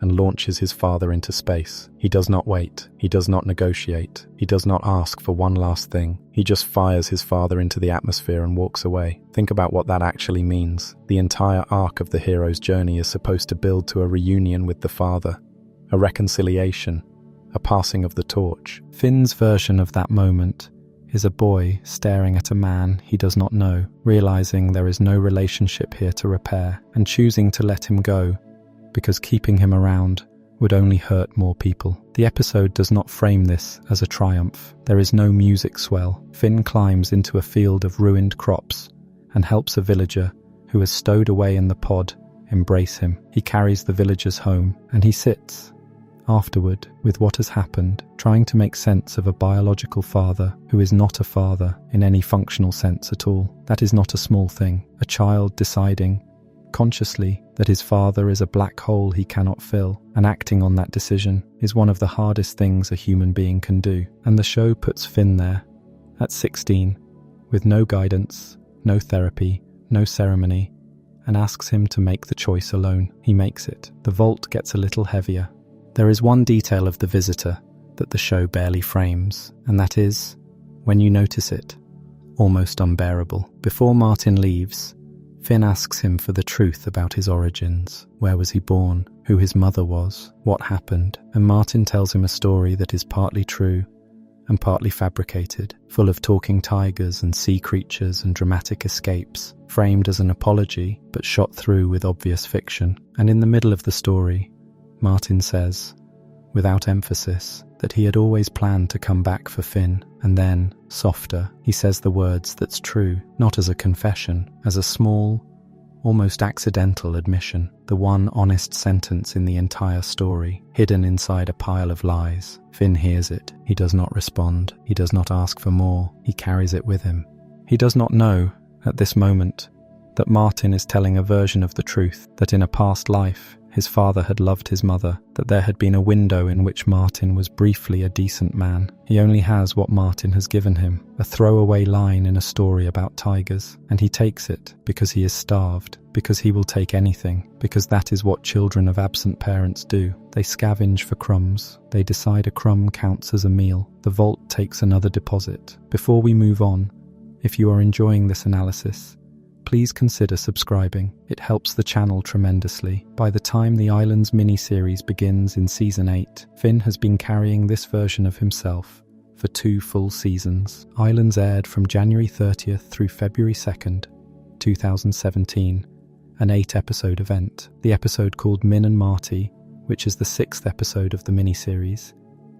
and launches his father into space. He does not wait. He does not negotiate. He does not ask for one last thing. He just fires his father into the atmosphere and walks away. Think about what that actually means. The entire arc of the hero's journey is supposed to build to a reunion with the father, a reconciliation, a passing of the torch. Finn's version of that moment is a boy staring at a man he does not know, realizing there is no relationship here to repair, and choosing to let him go, because keeping him around would only hurt more people. The episode does not frame this as a triumph. There is no music swell. Finn climbs into a field of ruined crops and helps a villager who has stowed away in the pod embrace him. He carries the villagers home, and he sits, afterward, with what has happened, trying to make sense of a biological father who is not a father in any functional sense at all. That is not a small thing. A child deciding, consciously, that his father is a black hole he cannot fill, and acting on that decision is one of the hardest things a human being can do. And the show puts Finn there, at 16, with no guidance, no therapy, no ceremony, and asks him to make the choice alone. He makes it. The vault gets a little heavier. There is one detail of The Visitor that the show barely frames, and that is, when you notice it, almost unbearable. Before Martin leaves, Finn asks him for the truth about his origins. Where was he born? Who his mother was? What happened? And Martin tells him a story that is partly true and partly fabricated, full of talking tigers and sea creatures and dramatic escapes, framed as an apology but shot through with obvious fiction. And in the middle of the story, Martin says, without emphasis, that he had always planned to come back for Finn, and then, softer, he says the words "that's true," not as a confession, as a small, almost accidental admission, the one honest sentence in the entire story, hidden inside a pile of lies. Finn hears it. He does not respond. He does not ask for more. He carries it with him. He does not know, at this moment, that Martin is telling a version of the truth, that in a past life, his father had loved his mother, that there had been a window in which Martin was briefly a decent man. He only has what Martin has given him, a throwaway line in a story about tigers, and he takes it because he is starved, because he will take anything, because that is what children of absent parents do. They scavenge for crumbs. They decide a crumb counts as a meal. The vault takes another deposit. Before we move on, if you are enjoying this analysis, please consider subscribing. It helps the channel tremendously. By the time the Islands miniseries begins in Season 8, Finn has been carrying this version of himself for 2 full seasons. Islands aired from January 30th through February 2nd, 2017, an 8-episode event. The episode called Min and Marty, which is the 6th episode of the miniseries,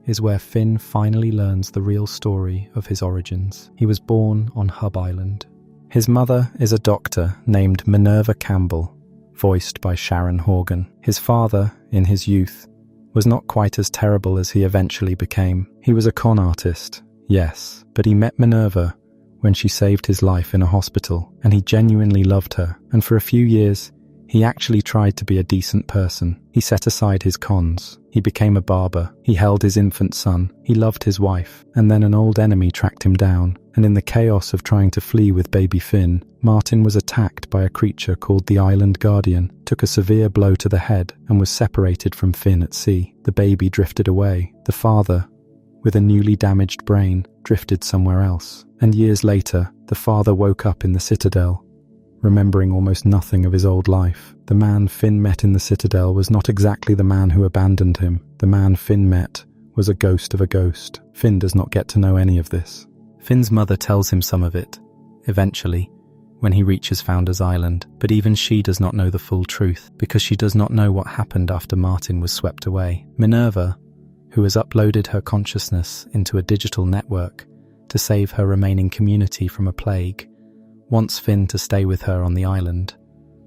is where Finn finally learns the real story of his origins. He was born on Hub Island. His mother is a doctor named Minerva Campbell, voiced by Sharon Horgan. His father, in his youth, was not quite as terrible as he eventually became. He was a con artist, yes, but he met Minerva when she saved his life in a hospital, and he genuinely loved her, and for a few years, he actually tried to be a decent person. He set aside his cons. He became a barber. He held his infant son. He loved his wife. And then an old enemy tracked him down. And in the chaos of trying to flee with baby Finn, Martin was attacked by a creature called the Island Guardian, took a severe blow to the head, and was separated from Finn at sea. The baby drifted away. The father, with a newly damaged brain, drifted somewhere else. And years later, the father woke up in the Citadel, remembering almost nothing of his old life. The man Finn met in the Citadel was not exactly the man who abandoned him. The man Finn met was a ghost of a ghost. Finn does not get to know any of this. Finn's mother tells him some of it, eventually, when he reaches Founders Island, but even she does not know the full truth, because she does not know what happened after Martin was swept away. Minerva, who has uploaded her consciousness into a digital network to save her remaining community from a plague, wants Finn to stay with her on the island,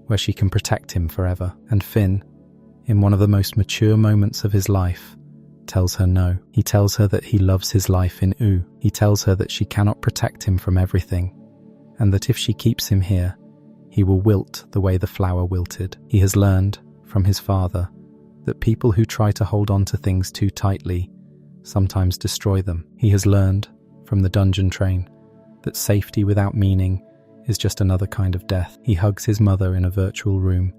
where she can protect him forever. And Finn, in one of the most mature moments of his life, tells her no. He tells her that he loves his life in Ooo. He tells her that she cannot protect him from everything, and that if she keeps him here, he will wilt the way the flower wilted. He has learned, from his father, that people who try to hold on to things too tightly sometimes destroy them. He has learned, from the dungeon train, that safety without meaning is just another kind of death. He hugs his mother in a virtual room,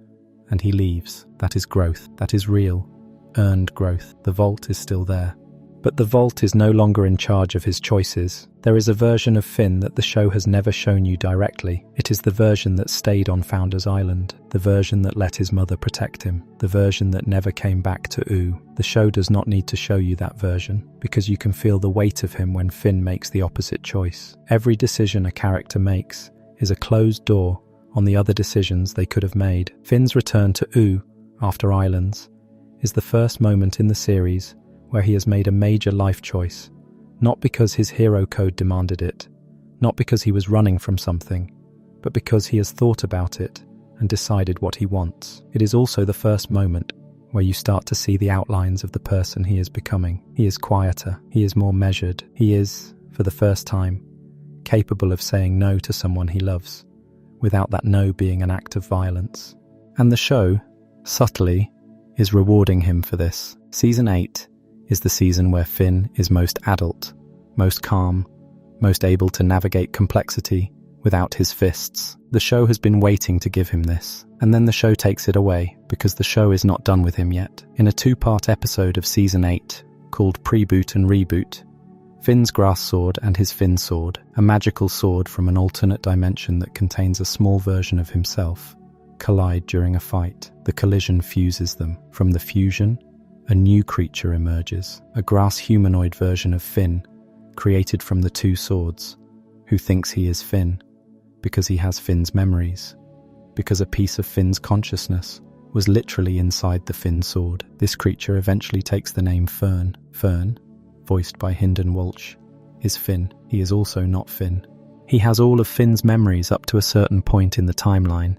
and he leaves. That is growth. That is real, earned growth. The vault is still there. But the vault is no longer in charge of his choices. There is a version of Finn that the show has never shown you directly. It is the version that stayed on Founders Island, the version that let his mother protect him, the version that never came back to Ooo. The show does not need to show you that version, because you can feel the weight of him when Finn makes the opposite choice. Every decision a character makes is a closed door on the other decisions they could have made. Finn's return to Ooo after Islands is the first moment in the series where he has made a major life choice, not because his hero code demanded it, not because he was running from something, but because he has thought about it and decided what he wants. It is also the first moment where you start to see the outlines of the person he is becoming. He is quieter, he is more measured, he is, for the first time, capable of saying no to someone he loves, without that no being an act of violence. And the show, subtly, is rewarding him for this. Season 8 is the season where Finn is most adult, most calm, most able to navigate complexity without his fists. The show has been waiting to give him this, and then the show takes it away because the show is not done with him yet. In a 2-part episode of Season 8, called Pre-Boot and Reboot, Finn's grass sword and his Finn sword, a magical sword from an alternate dimension that contains a small version of himself, collide during a fight. The collision fuses them. From the fusion, a new creature emerges, a grass humanoid version of Finn, created from the 2 swords, who thinks he is Finn, because he has Finn's memories, because a piece of Finn's consciousness was literally inside the Finn sword. This creature eventually takes the name Fern. Fern, voiced by Hynden Walsh, is Finn. He is also not Finn. He has all of Finn's memories up to a certain point in the timeline,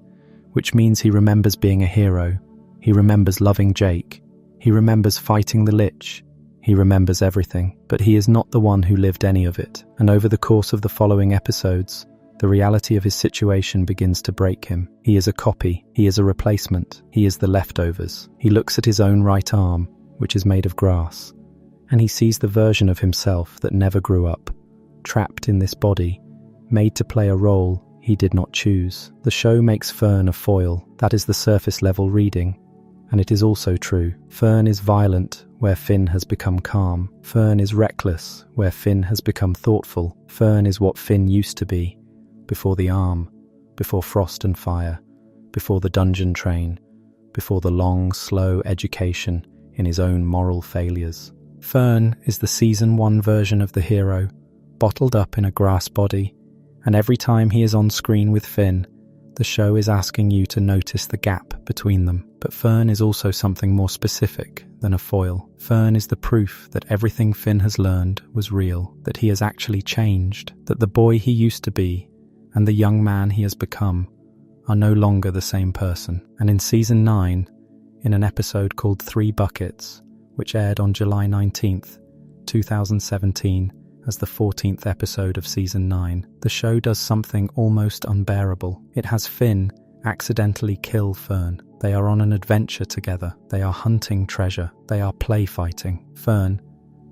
which means he remembers being a hero. He remembers loving Jake. He remembers fighting the Lich. He remembers everything, but he is not the one who lived any of it. And over the course of the following episodes, the reality of his situation begins to break him. He is a copy. He is a replacement. He is the leftovers. He looks at his own right arm, which is made of grass, and he sees the version of himself that never grew up, trapped in this body, made to play a role he did not choose. The show makes Fern a foil. That is the surface level reading. And it is also true. Fern is violent where Finn has become calm. Fern is reckless where Finn has become thoughtful. Fern is what Finn used to be, before the arm, before Frost and Fire, before the dungeon train, before the long, slow education in his own moral failures. Fern is the Season 1 version of the hero, bottled up in a grass body, and every time he is on screen with Finn, the show is asking you to notice the gap between them. But Fern is also something more specific than a foil. Fern is the proof that everything Finn has learned was real, that he has actually changed, that the boy he used to be and the young man he has become are no longer the same person. And in Season 9, in an episode called 3 Buckets, which aired on July 19th, 2017, as the 14th episode of Season 9, the show does something almost unbearable. It has Finn accidentally kill Fern. They are on an adventure together. They are hunting treasure. They are play fighting. Fern,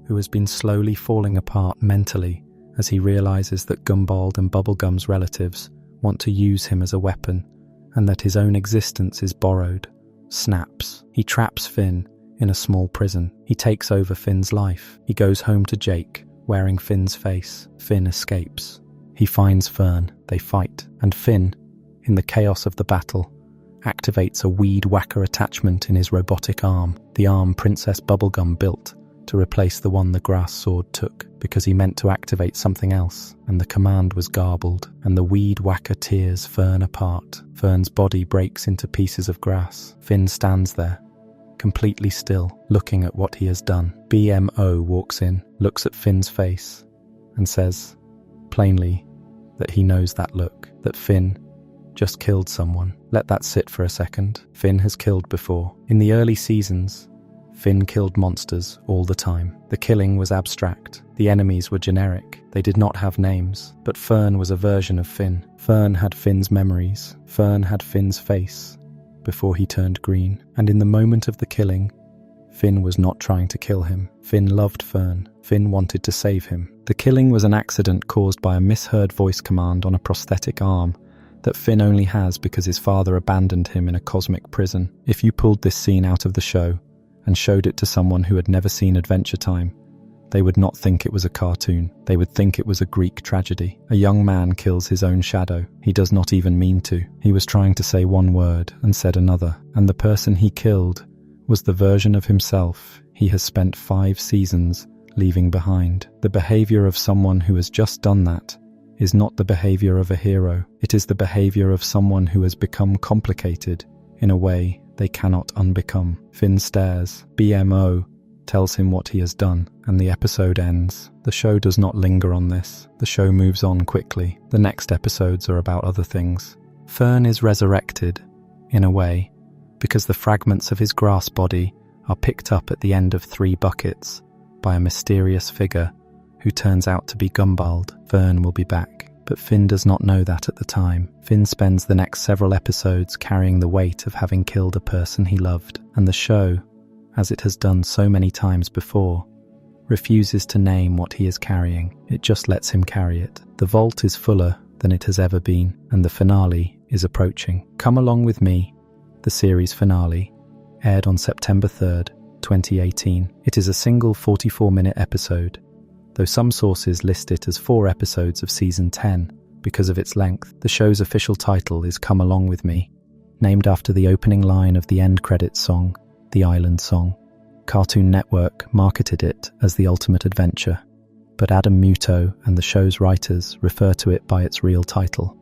who has been slowly falling apart mentally as he realizes that Gumball and Bubblegum's relatives want to use him as a weapon and that his own existence is borrowed, snaps. He traps Finn in a small prison. He takes over Finn's life. He goes home to Jake, wearing Finn's face. Finn escapes. He finds Fern. They fight. And Finn, in the chaos of the battle, activates a weed whacker attachment in his robotic arm, the arm Princess Bubblegum built to replace the one the grass sword took, because he meant to activate something else, and the command was garbled, and the weed whacker tears Fern apart. Fern's body breaks into pieces of grass. Finn stands there, completely still, looking at what he has done. BMO walks in, looks at Finn's face, and says, plainly, that he knows that look, that Finn just killed someone. Let that sit for a second. Finn has killed before. In the early seasons, Finn killed monsters all the time. The killing was abstract. The enemies were generic. They did not have names. But Fern was a version of Finn. Fern had Finn's memories. Fern had Finn's face before he turned green. And in the moment of the killing, Finn was not trying to kill him. Finn loved Fern. Finn wanted to save him. The killing was an accident caused by a misheard voice command on a prosthetic arm that Finn only has because his father abandoned him in a cosmic prison. If you pulled this scene out of the show and showed it to someone who had never seen Adventure Time, they would not think it was a cartoon. They would think it was a Greek tragedy. A young man kills his own shadow. He does not even mean to. He was trying to say one word and said another, and the person he killed was the version of himself he has spent 5 seasons leaving behind. The behavior of someone who has just done that is not the behavior of a hero. It is the behavior of someone who has become complicated in a way they cannot unbecome. Finn stares. BMO tells him what he has done, and the episode ends. The show does not linger on this. The show moves on quickly. The next episodes are about other things. Fern is resurrected, in a way, because the fragments of his grass body are picked up at the end of 3 Buckets by a mysterious figure who turns out to be Gumball. Fern will be back, but Finn does not know that at the time. Finn spends the next several episodes carrying the weight of having killed a person he loved, and the show, as it has done so many times before, refuses to name what he is carrying. It just lets him carry it. The vault is fuller than it has ever been, and the finale is approaching. Come Along With Me, the series finale, aired on September 3rd, 2018. It is a single 44-minute episode, though some sources list it as 4 episodes of Season 10 because of its length. The show's official title is Come Along With Me, named after the opening line of the end credits song, The Island Song. Cartoon Network marketed it as The Ultimate Adventure, but Adam Muto and the show's writers refer to it by its real title.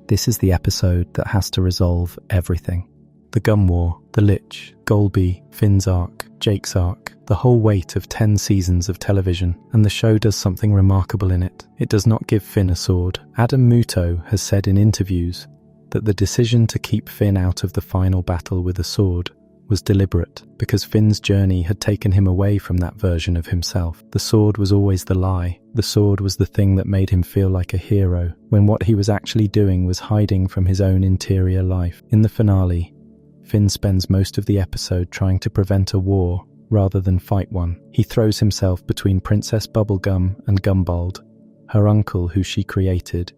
This is the episode that has to resolve everything. The Gum War, the Lich, Golby, Finn's arc, Jake's arc, the whole weight of 10 seasons of television, and the show does something remarkable in it. It does not give Finn a sword. Adam Muto has said in interviews that the decision to keep Finn out of the final battle with a sword was deliberate, because Finn's journey had taken him away from that version of himself. The sword was always the lie. The sword was the thing that made him feel like a hero, when what he was actually doing was hiding from his own interior life. In the finale, Finn spends most of the episode trying to prevent a war rather than fight one. He throws himself between Princess Bubblegum and Gumbald, her uncle who she created,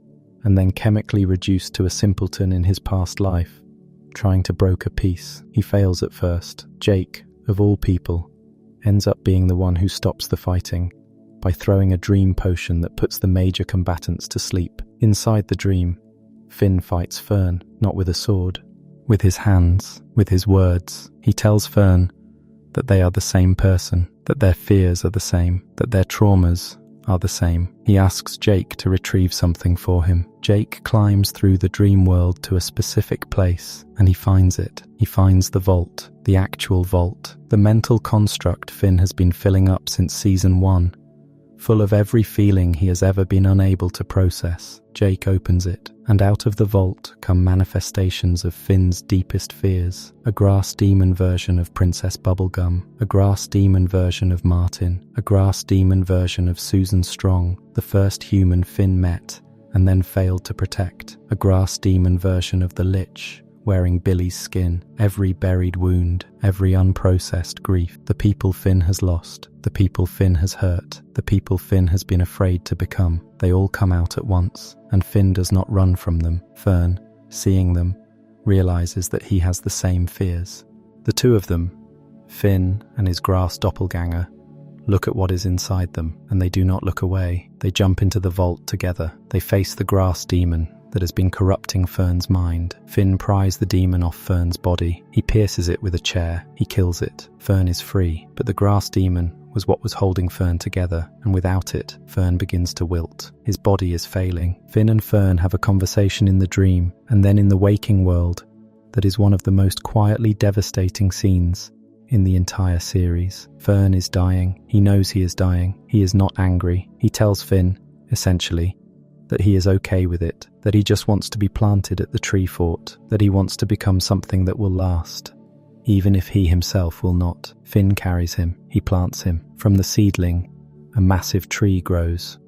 and then chemically reduced to a simpleton in his past life, trying to broker peace. He fails at first. Jake, of all people, ends up being the one who stops the fighting by throwing a dream potion that puts the major combatants to sleep. Inside the dream, Finn fights Fern, not with a sword, with his hands, with his words. He tells Fern that they are the same person, that their fears are the same, that their traumas are the same. He asks Jake to retrieve something for him. Jake climbs through the dream world to a specific place, and he finds it. He finds the vault, the actual vault, the mental construct Finn has been filling up since season 1, full of every feeling he has ever been unable to process. Jake opens it, and out of the vault come manifestations of Finn's deepest fears. A grass demon version of Princess Bubblegum, a grass demon version of Martin, a grass demon version of Susan Strong, the first human Finn met and then failed to protect, a grass demon version of the Lich, wearing Billy's skin, every buried wound, every unprocessed grief, the people Finn has lost, the people Finn has hurt, the people Finn has been afraid to become. They all come out at once, and Finn does not run from them. Fern, seeing them, realizes that he has the same fears. The two of them, Finn and his grass doppelganger, look at what is inside them, and they do not look away. They jump into the vault together. They face the grass demon that has been corrupting Fern's mind. Finn pries the demon off Fern's body. He pierces it with a chair. He kills it. Fern is free, but the grass demon was what was holding Fern together, and without it, Fern begins to wilt. His body is failing. Finn and Fern have a conversation in the dream, and then in the waking world, that is one of the most quietly devastating scenes in the entire series. Fern is dying. He knows he is dying. He is not angry. He tells Finn, essentially, that he is okay with it, that he just wants to be planted at the tree fort, that he wants to become something that will last, even if he himself will not. Finn carries him. He plants him. From the seedling, a massive tree grows,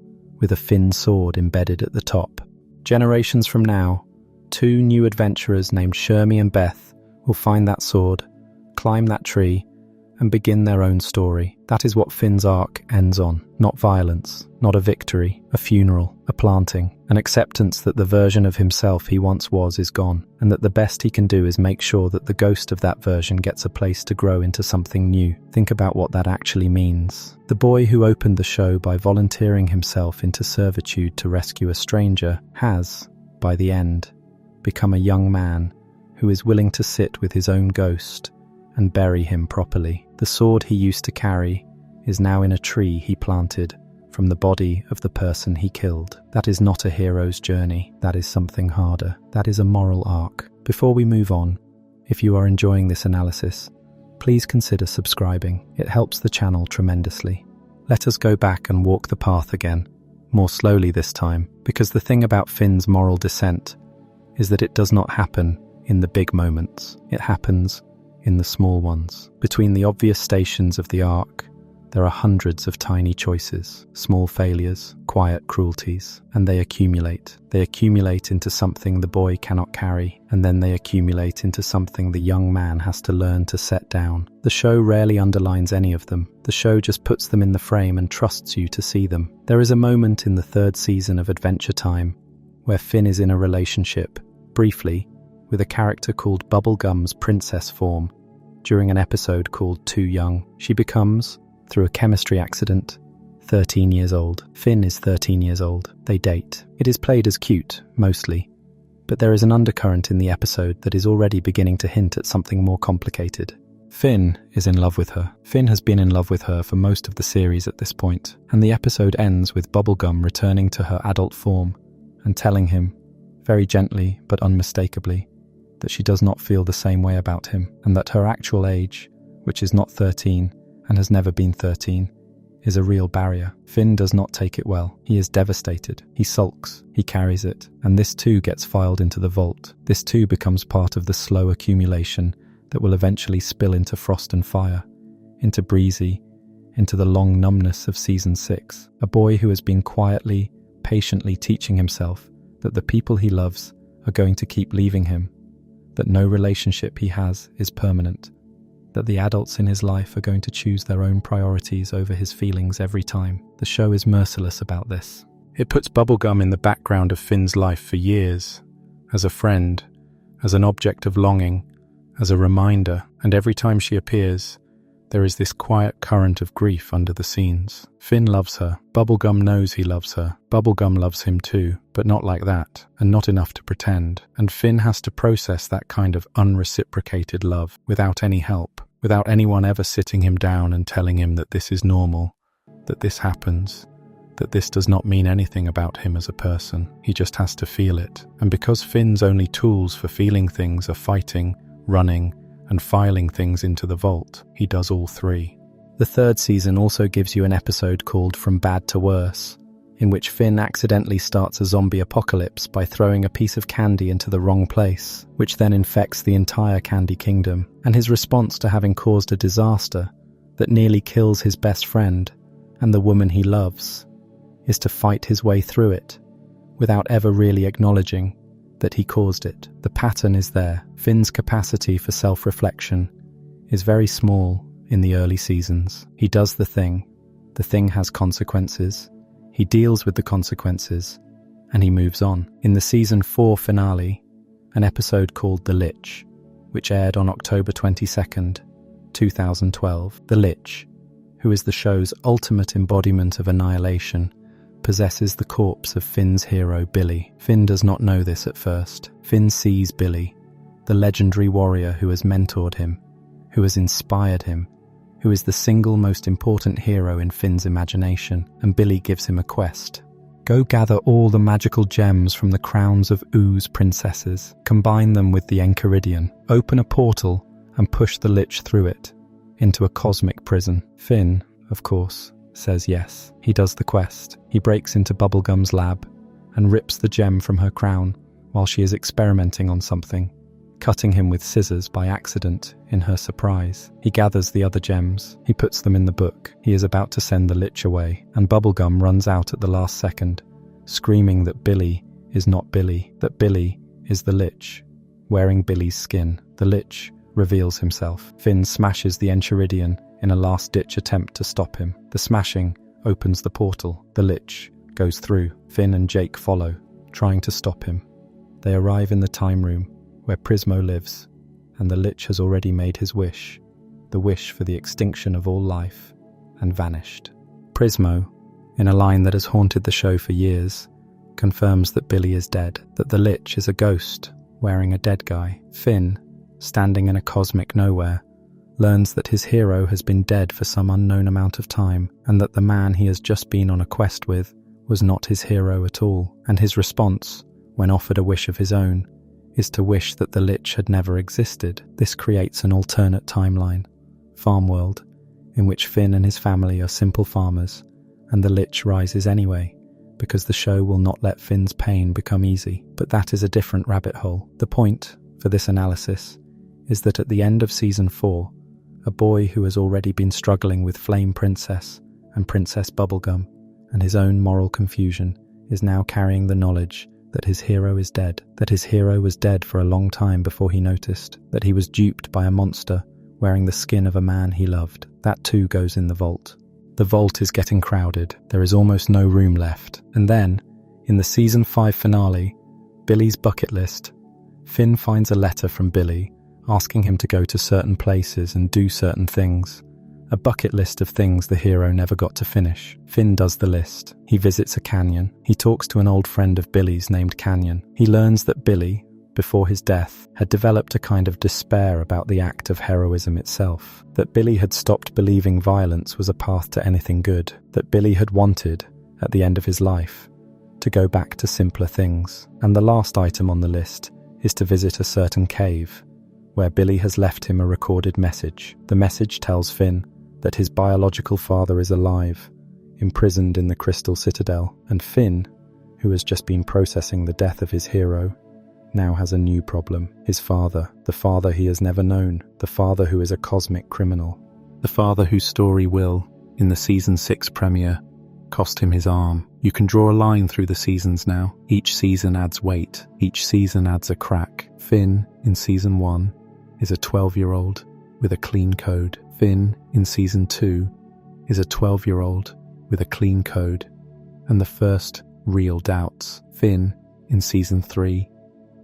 with a Finn sword embedded at the top. Generations from now, 2 new adventurers named Shermie and Beth will find that sword, climb that tree, and begin their own story. That is what Finn's arc ends on. Not violence, not a victory, a funeral, a planting, an acceptance that the version of himself he once was is gone, and that the best he can do is make sure that the ghost of that version gets a place to grow into something new. Think about what that actually means. The boy who opened the show by volunteering himself into servitude to rescue a stranger has, by the end, become a young man who is willing to sit with his own ghost and bury him properly. The sword he used to carry is now in a tree he planted from the body of the person he killed. That is not a hero's journey. That is something harder. That is a moral arc. Before we move on, if you are enjoying this analysis, please consider subscribing. It helps the channel tremendously. Let us go back and walk the path again, more slowly this time, because the thing about Finn's moral descent is that it does not happen in the big moments. It happens in the small ones. Between the obvious stations of the arc, there are hundreds of tiny choices, small failures, quiet cruelties, and they accumulate. They accumulate into something the boy cannot carry, and then they accumulate into something the young man has to learn to set down. The show rarely underlines any of them. The show just puts them in the frame and trusts you to see them. There is a moment in the 3rd season of Adventure Time where Finn is in a relationship, briefly, with a character called Bubblegum's princess form, during an episode called Too Young. She becomes, through a chemistry accident, 13 years old. Finn is 13 years old. They date. It is played as cute, mostly, but there is an undercurrent in the episode that is already beginning to hint at something more complicated. Finn is in love with her. Finn has been in love with her for most of the series at this point, and the episode ends with Bubblegum returning to her adult form and telling him, very gently but unmistakably, that she does not feel the same way about him, and that her actual age, which is not 13 and has never been 13, is a real barrier. Finn does not take it well. He is devastated. He sulks. He carries it. And this too gets filed into the vault. This too becomes part of the slow accumulation that will eventually spill into Frost and Fire, into Breezy, into the long numbness of Season 6. A boy who has been quietly, patiently teaching himself that the people he loves are going to keep leaving him, that no relationship he has is permanent, that the adults in his life are going to choose their own priorities over his feelings every time. The show is merciless about this. It puts Bubblegum in the background of Finn's life for years, as a friend, as an object of longing, as a reminder, and every time she appears, there is this quiet current of grief under the scenes. Finn loves her. Bubblegum knows he loves her. Bubblegum loves him too, but not like that, and not enough to pretend. And Finn has to process that kind of unreciprocated love without any help, without anyone ever sitting him down and telling him that this is normal, that this happens, that this does not mean anything about him as a person. He just has to feel it. And because Finn's only tools for feeling things are fighting, running, and filing things into the vault, he does all three. The third season also gives you an episode called From Bad to Worse, in which Finn accidentally starts a zombie apocalypse by throwing a piece of candy into the wrong place, which then infects the entire Candy Kingdom, and his response to having caused a disaster that nearly kills his best friend and the woman he loves is to fight his way through it without ever really acknowledging that he caused it. The pattern is there. Finn's capacity for self-reflection is very small in the early seasons. He does the thing has consequences, he deals with the consequences, and he moves on. In the Season 4 finale, an episode called The Lich, which aired on October 22nd, 2012, the Lich, who is the show's ultimate embodiment of annihilation, possesses the corpse of Finn's hero, Billy. Finn does not know this at first. Finn sees Billy, the legendary warrior who has mentored him, who has inspired him, who is the single most important hero in Finn's imagination, and Billy gives him a quest. Go gather all the magical gems from the crowns of Ooze princesses, combine them with the Enchiridion, open a portal, and push the Lich through it, into a cosmic prison. Finn, of course, says yes. He does the quest. He breaks into Bubblegum's lab and rips the gem from her crown while she is experimenting on something, cutting him with scissors by accident in her surprise. He gathers the other gems. He puts them in the book. He is about to send the Lich away, and Bubblegum runs out at the last second, screaming that Billy is not Billy, that Billy is the Lich, wearing Billy's skin. The Lich reveals himself. Finn smashes the Enchiridion in a last-ditch attempt to stop him. The smashing opens the portal. The Lich goes through. Finn and Jake follow, trying to stop him. They arrive in the time room where Prismo lives, and the Lich has already made his wish, the wish for the extinction of all life, and vanished. Prismo, in a line that has haunted the show for years, confirms that Billy is dead, that the Lich is a ghost wearing a dead guy. Finn, standing in a cosmic nowhere, learns that his hero has been dead for some unknown amount of time, and that the man he has just been on a quest with was not his hero at all, and his response, when offered a wish of his own, is to wish that the Lich had never existed. This creates an alternate timeline, Farmworld, in which Finn and his family are simple farmers, and the Lich rises anyway, because the show will not let Finn's pain become easy. But that is a different rabbit hole. The point, for this analysis, is that at the end of Season 4, a boy who has already been struggling with Flame Princess and Princess Bubblegum and his own moral confusion is now carrying the knowledge that his hero is dead, that his hero was dead for a long time before he noticed, that he was duped by a monster wearing the skin of a man he loved. That too goes in the vault. The vault is getting crowded. There is almost no room left. And then, in the Season 5 finale, Billy's bucket list, Finn finds a letter from Billy asking him to go to certain places and do certain things. A bucket list of things the hero never got to finish. Finn does the list. He visits a canyon. He talks to an old friend of Billy's named Canyon. He learns that Billy, before his death, had developed a kind of despair about the act of heroism itself. That Billy had stopped believing violence was a path to anything good. That Billy had wanted, at the end of his life, to go back to simpler things. And the last item on the list is to visit a certain cave, where Billy has left him a recorded message. The message tells Finn that his biological father is alive imprisoned in the Crystal Citadel, and Finn, who has just been processing the death of his hero, now has a new problem. His father, the father he has never known, the father who is a cosmic criminal, the father whose story will, in the Season 6 premiere, cost him his arm. You can draw a line through the seasons now. Each season adds weight. Each season adds a crack. Finn, in Season 1, is a 12-year-old with a clean code. Finn, in Season 2, is a 12-year-old with a clean code and the first real doubts. Finn, in Season 3,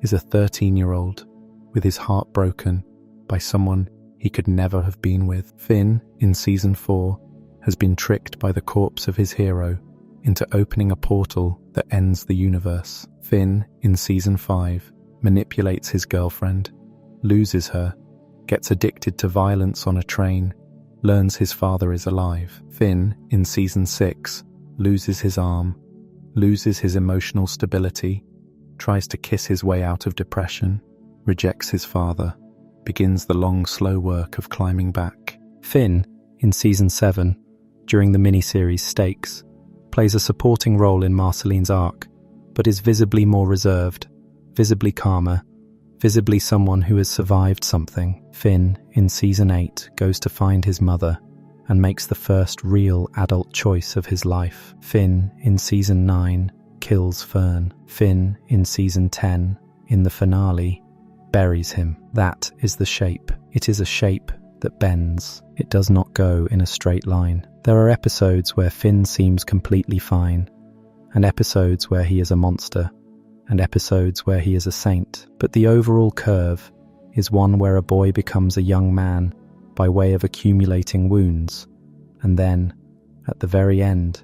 is a 13-year-old with his heart broken by someone he could never have been with. Finn, in Season 4, has been tricked by the corpse of his hero into opening a portal that ends the universe. Finn, in Season 5, manipulates his girlfriend, loses her, gets addicted to violence on a train, learns his father is alive. Finn, in Season 6, loses his arm, loses his emotional stability, tries to kiss his way out of depression, rejects his father, begins the long, slow work of climbing back. Finn, in Season 7, during the miniseries Stakes, plays a supporting role in Marceline's arc, but is visibly more reserved, visibly calmer, visibly someone who has survived something. Finn, in Season 8, goes to find his mother and makes the first real adult choice of his life. Finn, in Season 9, kills Fern. Finn, in Season 10, in the finale, buries him. That is the shape. It is a shape that bends. It does not go in a straight line. There are episodes where Finn seems completely fine, and episodes where he is a monster, and episodes where he is a saint. But the overall curve is one where a boy becomes a young man by way of accumulating wounds, and then, at the very end,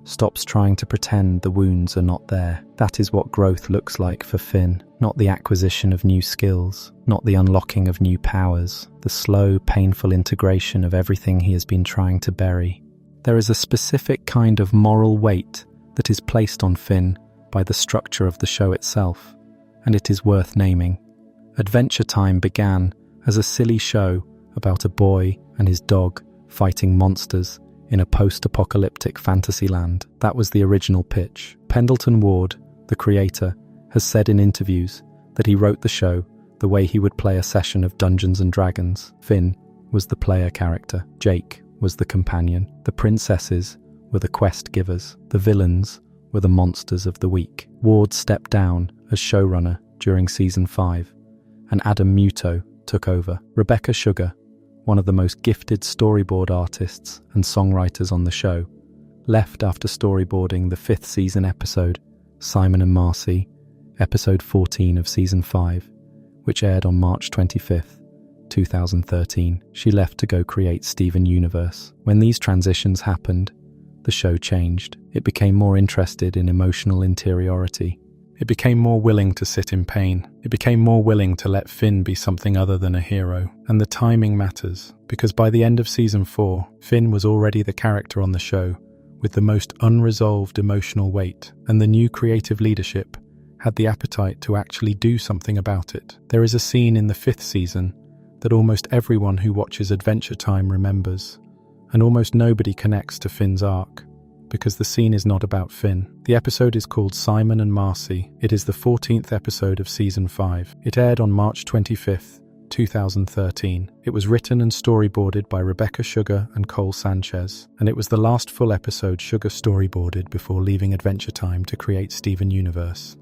stops trying to pretend the wounds are not there. That is what growth looks like for Finn, not the acquisition of new skills, not the unlocking of new powers, the slow, painful integration of everything he has been trying to bury. There is a specific kind of moral weight that is placed on Finn by the structure of the show itself, and it is worth naming. Adventure Time began as a silly show about a boy and his dog fighting monsters in a post-apocalyptic fantasy land. That was the original pitch. Pendleton Ward, the creator, has said in interviews that he wrote the show the way he would play a session of Dungeons & Dragons. Finn was the player character. Jake was the companion. The princesses were the quest givers. The villains were the monsters of the week. Ward stepped down as showrunner during Season 5, and Adam Muto took over. Rebecca Sugar, one of the most gifted storyboard artists and songwriters on the show, left after storyboarding the 5th season episode, Simon and Marcy, episode 14 of Season 5, which aired on March 25th, 2013. She left to go create Steven Universe. When these transitions happened, the show changed. It became more interested in emotional interiority. It became more willing to sit in pain. It became more willing to let Finn be something other than a hero. And the timing matters, because by the end of Season 4, Finn was already the character on the show with the most unresolved emotional weight, and the new creative leadership had the appetite to actually do something about it. There is a scene in the 5th season that almost everyone who watches Adventure Time remembers, and almost nobody connects to Finn's arc, because the scene is not about Finn. The episode is called Simon and Marcy. It is the 14th episode of Season 5. It aired on March 25th, 2013. It was written and storyboarded by Rebecca Sugar and Cole Sanchez, and it was the last full episode Sugar storyboarded before leaving Adventure Time to create Steven Universe.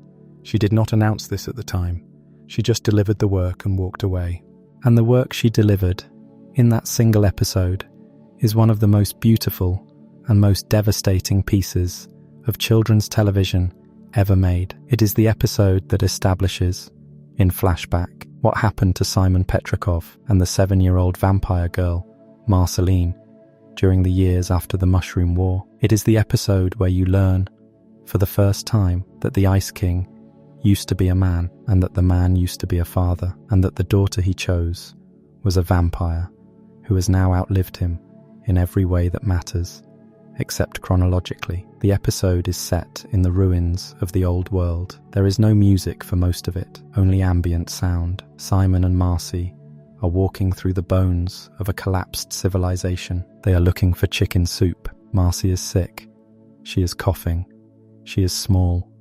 She did not announce this at the time. She just delivered the work and walked away. And the work she delivered, in that single episode, is one of the most beautiful and most devastating pieces of children's television ever made. It is the episode that establishes, in flashback, what happened to Simon Petrikov and the 7-year-old vampire girl, Marceline, during the years after the Mushroom War. It is the episode where you learn, for the first time, that the Ice King used to be a man, and that the man used to be a father, and that the daughter he chose was a vampire who has now outlived him in every way that matters, except chronologically. The episode is set in the ruins of the old world. There is no music for most of it, only ambient sound. Simon and Marcy are walking through the bones of a collapsed civilization. They are looking for chicken soup. Marcy is sick, She is coughing. She is small.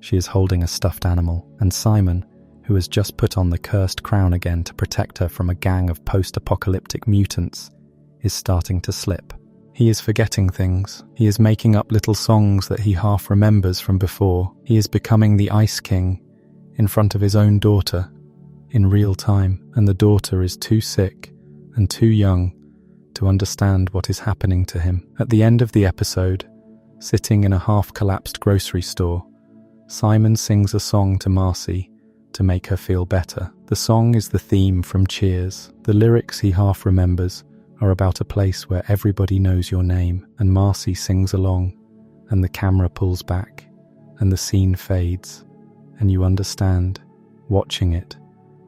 She is holding a stuffed animal. And Simon, who has just put on the cursed crown again to protect her from a gang of post-apocalyptic mutants, is starting to slip. He is forgetting things. He is making up little songs that he half remembers from before. He is becoming the Ice King in front of his own daughter in real time, and the daughter is too sick and too young to understand what is happening to him. At the end of the episode, sitting in a half-collapsed grocery store, Simon sings a song to Marcy to make her feel better. The song is the theme from Cheers. The lyrics he half remembers are about a place where everybody knows your name, and Marcy sings along, and the camera pulls back, and the scene fades, and you understand, watching it,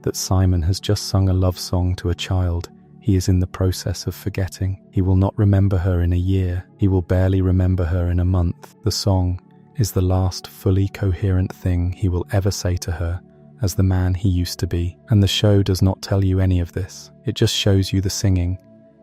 that Simon has just sung a love song to a child he is in the process of forgetting. He will not remember her in a year. He will barely remember her in a month. The song is the last fully coherent thing he will ever say to her as the man he used to be. And the show does not tell you any of this. It just shows you the singing,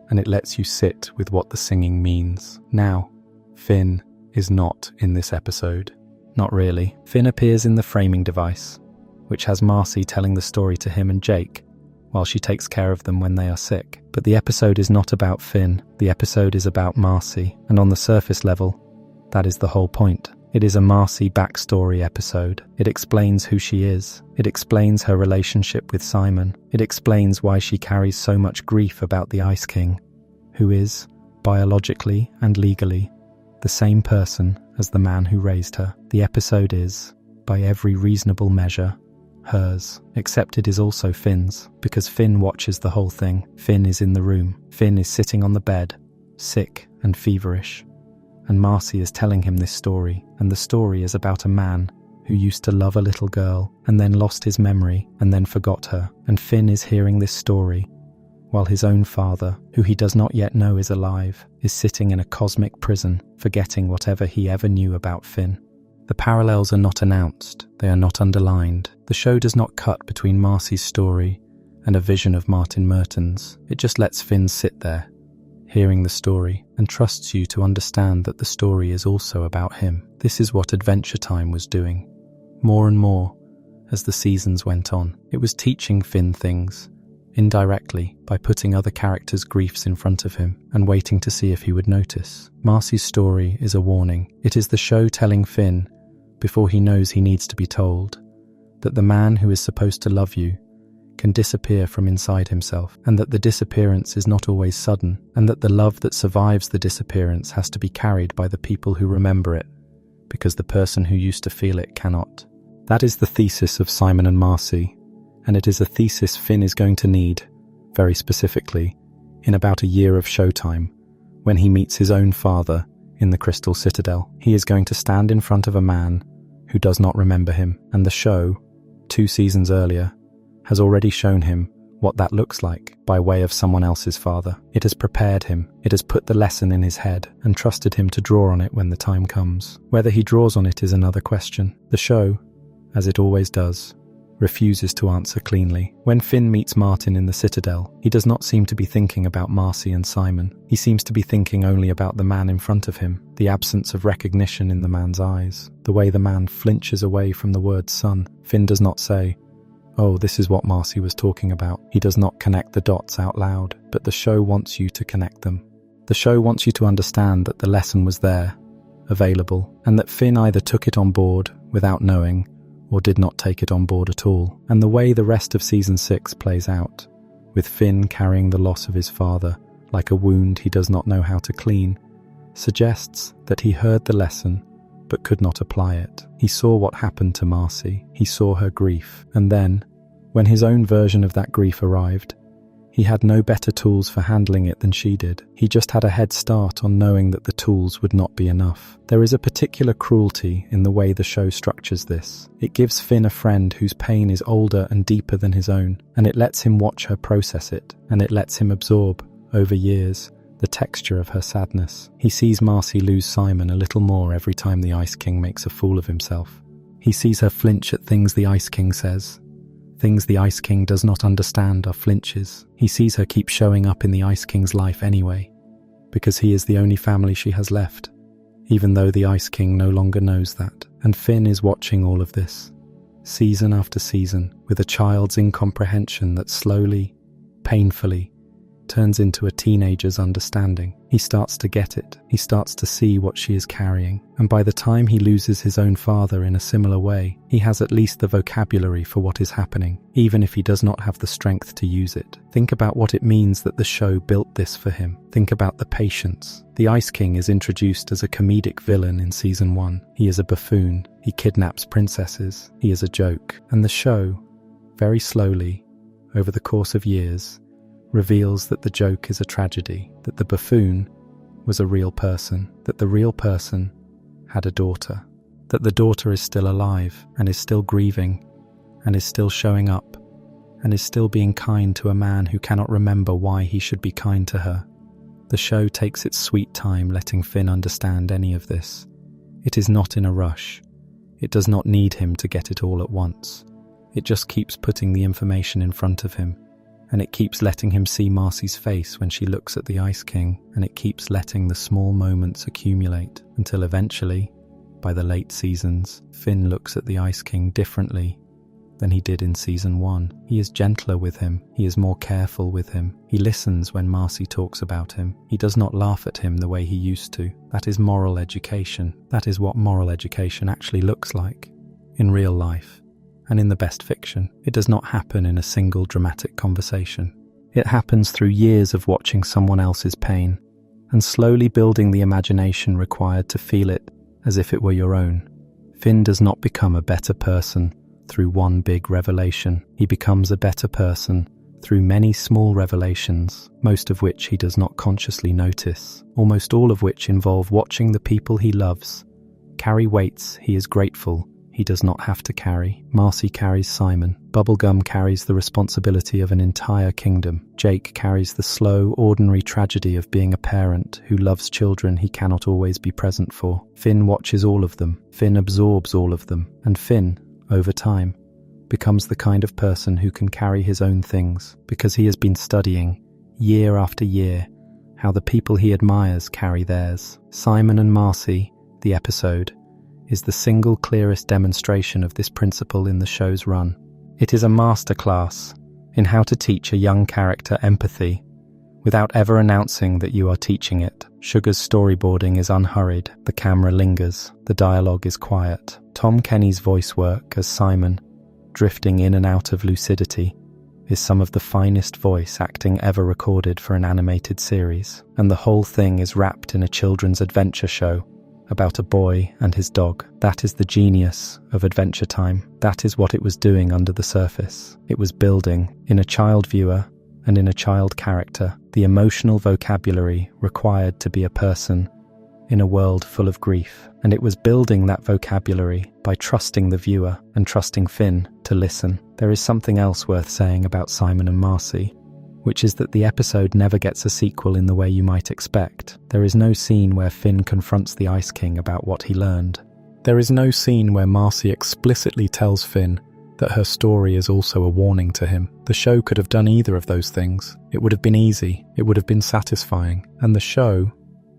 and it lets you sit with what the singing means. Now, Finn is not in this episode. Not really. Finn appears in the framing device, which has Marcy telling the story to him and Jake, while she takes care of them when they are sick. But the episode is not about Finn. The episode is about Marcy, and on the surface level, that is the whole point. It is a Marcy backstory episode. It explains who she is. It explains her relationship with Simon. It explains why she carries so much grief about the Ice King, who is, biologically and legally, the same person as the man who raised her. The episode is, by every reasonable measure, hers, except it is also Finn's, because Finn watches the whole thing. Finn is in the room. Finn is sitting on the bed, sick and feverish. And Marcy is telling him this story, and the story is about a man who used to love a little girl and then lost his memory and then forgot her. And Finn is hearing this story while his own father, who he does not yet know is alive, is sitting in a cosmic prison, forgetting whatever he ever knew about Finn. The parallels are not announced, they are not underlined. The show does not cut between Marcy's story and a vision of Martin Mertens. It just lets Finn sit there, hearing the story, and trusts you to understand that the story is also about him. This is what Adventure Time was doing. More and more, as the seasons went on, it was teaching Finn things, indirectly, by putting other characters' griefs in front of him and waiting to see if he would notice. Marcy's story is a warning. It is the show telling Finn, before he knows he needs to be told, that the man who is supposed to love you can disappear from inside himself, and that the disappearance is not always sudden, and that the love that survives the disappearance has to be carried by the people who remember it, because the person who used to feel it cannot. That is the thesis of Simon and Marcy, and it is a thesis Finn is going to need, very specifically, in about a year of showtime, when he meets his own father in the Crystal Citadel. He is going to stand in front of a man who does not remember him, and the show, 2 seasons earlier, has already shown him what that looks like by way of someone else's father. It has prepared him, it has put the lesson in his head, and trusted him to draw on it when the time comes. Whether he draws on it is another question. The show, as it always does, refuses to answer cleanly. When Finn meets Martin in the Citadel, he does not seem to be thinking about Marcy and Simon. He seems to be thinking only about the man in front of him, the absence of recognition in the man's eyes, the way the man flinches away from the word son. Finn does not say, "Oh, this is what Marcy was talking about." He does not connect the dots out loud, but the show wants you to connect them. The show wants you to understand that the lesson was there, available, and that Finn either took it on board without knowing, or did not take it on board at all. And the way the rest of Season 6 plays out, with Finn carrying the loss of his father like a wound he does not know how to clean, suggests that he heard the lesson but could not apply it. He saw what happened to Marcy, he saw her grief, and then, when his own version of that grief arrived, he had no better tools for handling it than she did. He just had a head start on knowing that the tools would not be enough. There is a particular cruelty in the way the show structures this. It gives Finn a friend whose pain is older and deeper than his own, and it lets him watch her process it, and it lets him absorb, over years, the texture of her sadness. He sees Marcy lose Simon a little more every time the Ice King makes a fool of himself. He sees her flinch at things the Ice King says. Things the Ice King does not understand are flinches. He sees her keep showing up in the Ice King's life anyway, because he is the only family she has left, even though the Ice King no longer knows that. And Finn is watching all of this, season after season, with a child's incomprehension that slowly, painfully, turns into a teenager's understanding. He starts to get it. He starts to see what she is carrying. And by the time he loses his own father in a similar way, he has at least the vocabulary for what is happening, even if he does not have the strength to use it. Think about what it means that the show built this for him. Think about the patience. The Ice King is introduced as a comedic villain in season 1. He is a buffoon. He kidnaps princesses. He is a joke. And the show, very slowly, over the course of years, reveals that the joke is a tragedy, that the buffoon was a real person, that the real person had a daughter, that the daughter is still alive and is still grieving and is still showing up and is still being kind to a man who cannot remember why he should be kind to her. The show takes its sweet time letting Finn understand any of this. It is not in a rush. It does not need him to get it all at once. It just keeps putting the information in front of him. And it keeps letting him see Marcy's face when she looks at the Ice King, and it keeps letting the small moments accumulate until eventually, by the late seasons, Finn looks at the Ice King differently than he did in season 1. He is gentler with him. He is more careful with him. He listens when Marcy talks about him. He does not laugh at him the way he used to. That is moral education. That is what moral education actually looks like in real life. And in the best fiction, it does not happen in a single dramatic conversation. It happens through years of watching someone else's pain and slowly building the imagination required to feel it as if it were your own. Finn does not become a better person through one big revelation. He becomes a better person through many small revelations, most of which he does not consciously notice, almost all of which involve watching the people he loves carry weights he is grateful he does not have to carry. Marcy carries Simon. Bubblegum carries the responsibility of an entire kingdom. Jake carries the slow, ordinary tragedy of being a parent who loves children he cannot always be present for. Finn watches all of them. Finn absorbs all of them. And Finn, over time, becomes the kind of person who can carry his own things because he has been studying, year after year, how the people he admires carry theirs. Simon and Marcy, the episode, is the single clearest demonstration of this principle in the show's run. It is a masterclass in how to teach a young character empathy without ever announcing that you are teaching it. Sugar's storyboarding is unhurried, the camera lingers, the dialogue is quiet. Tom Kenny's voice work as Simon, drifting in and out of lucidity, is some of the finest voice acting ever recorded for an animated series, and the whole thing is wrapped in a children's adventure show about a boy and his dog. That is the genius of Adventure Time. That is what it was doing under the surface. It was building, in a child viewer and in a child character, the emotional vocabulary required to be a person in a world full of grief. And it was building that vocabulary by trusting the viewer and trusting Finn to listen. There is something else worth saying about Simon and Marcy, which is that the episode never gets a sequel in the way you might expect. There is no scene where Finn confronts the Ice King about what he learned. There is no scene where Marcy explicitly tells Finn that her story is also a warning to him. The show could have done either of those things. It would have been easy, it would have been satisfying, and the show,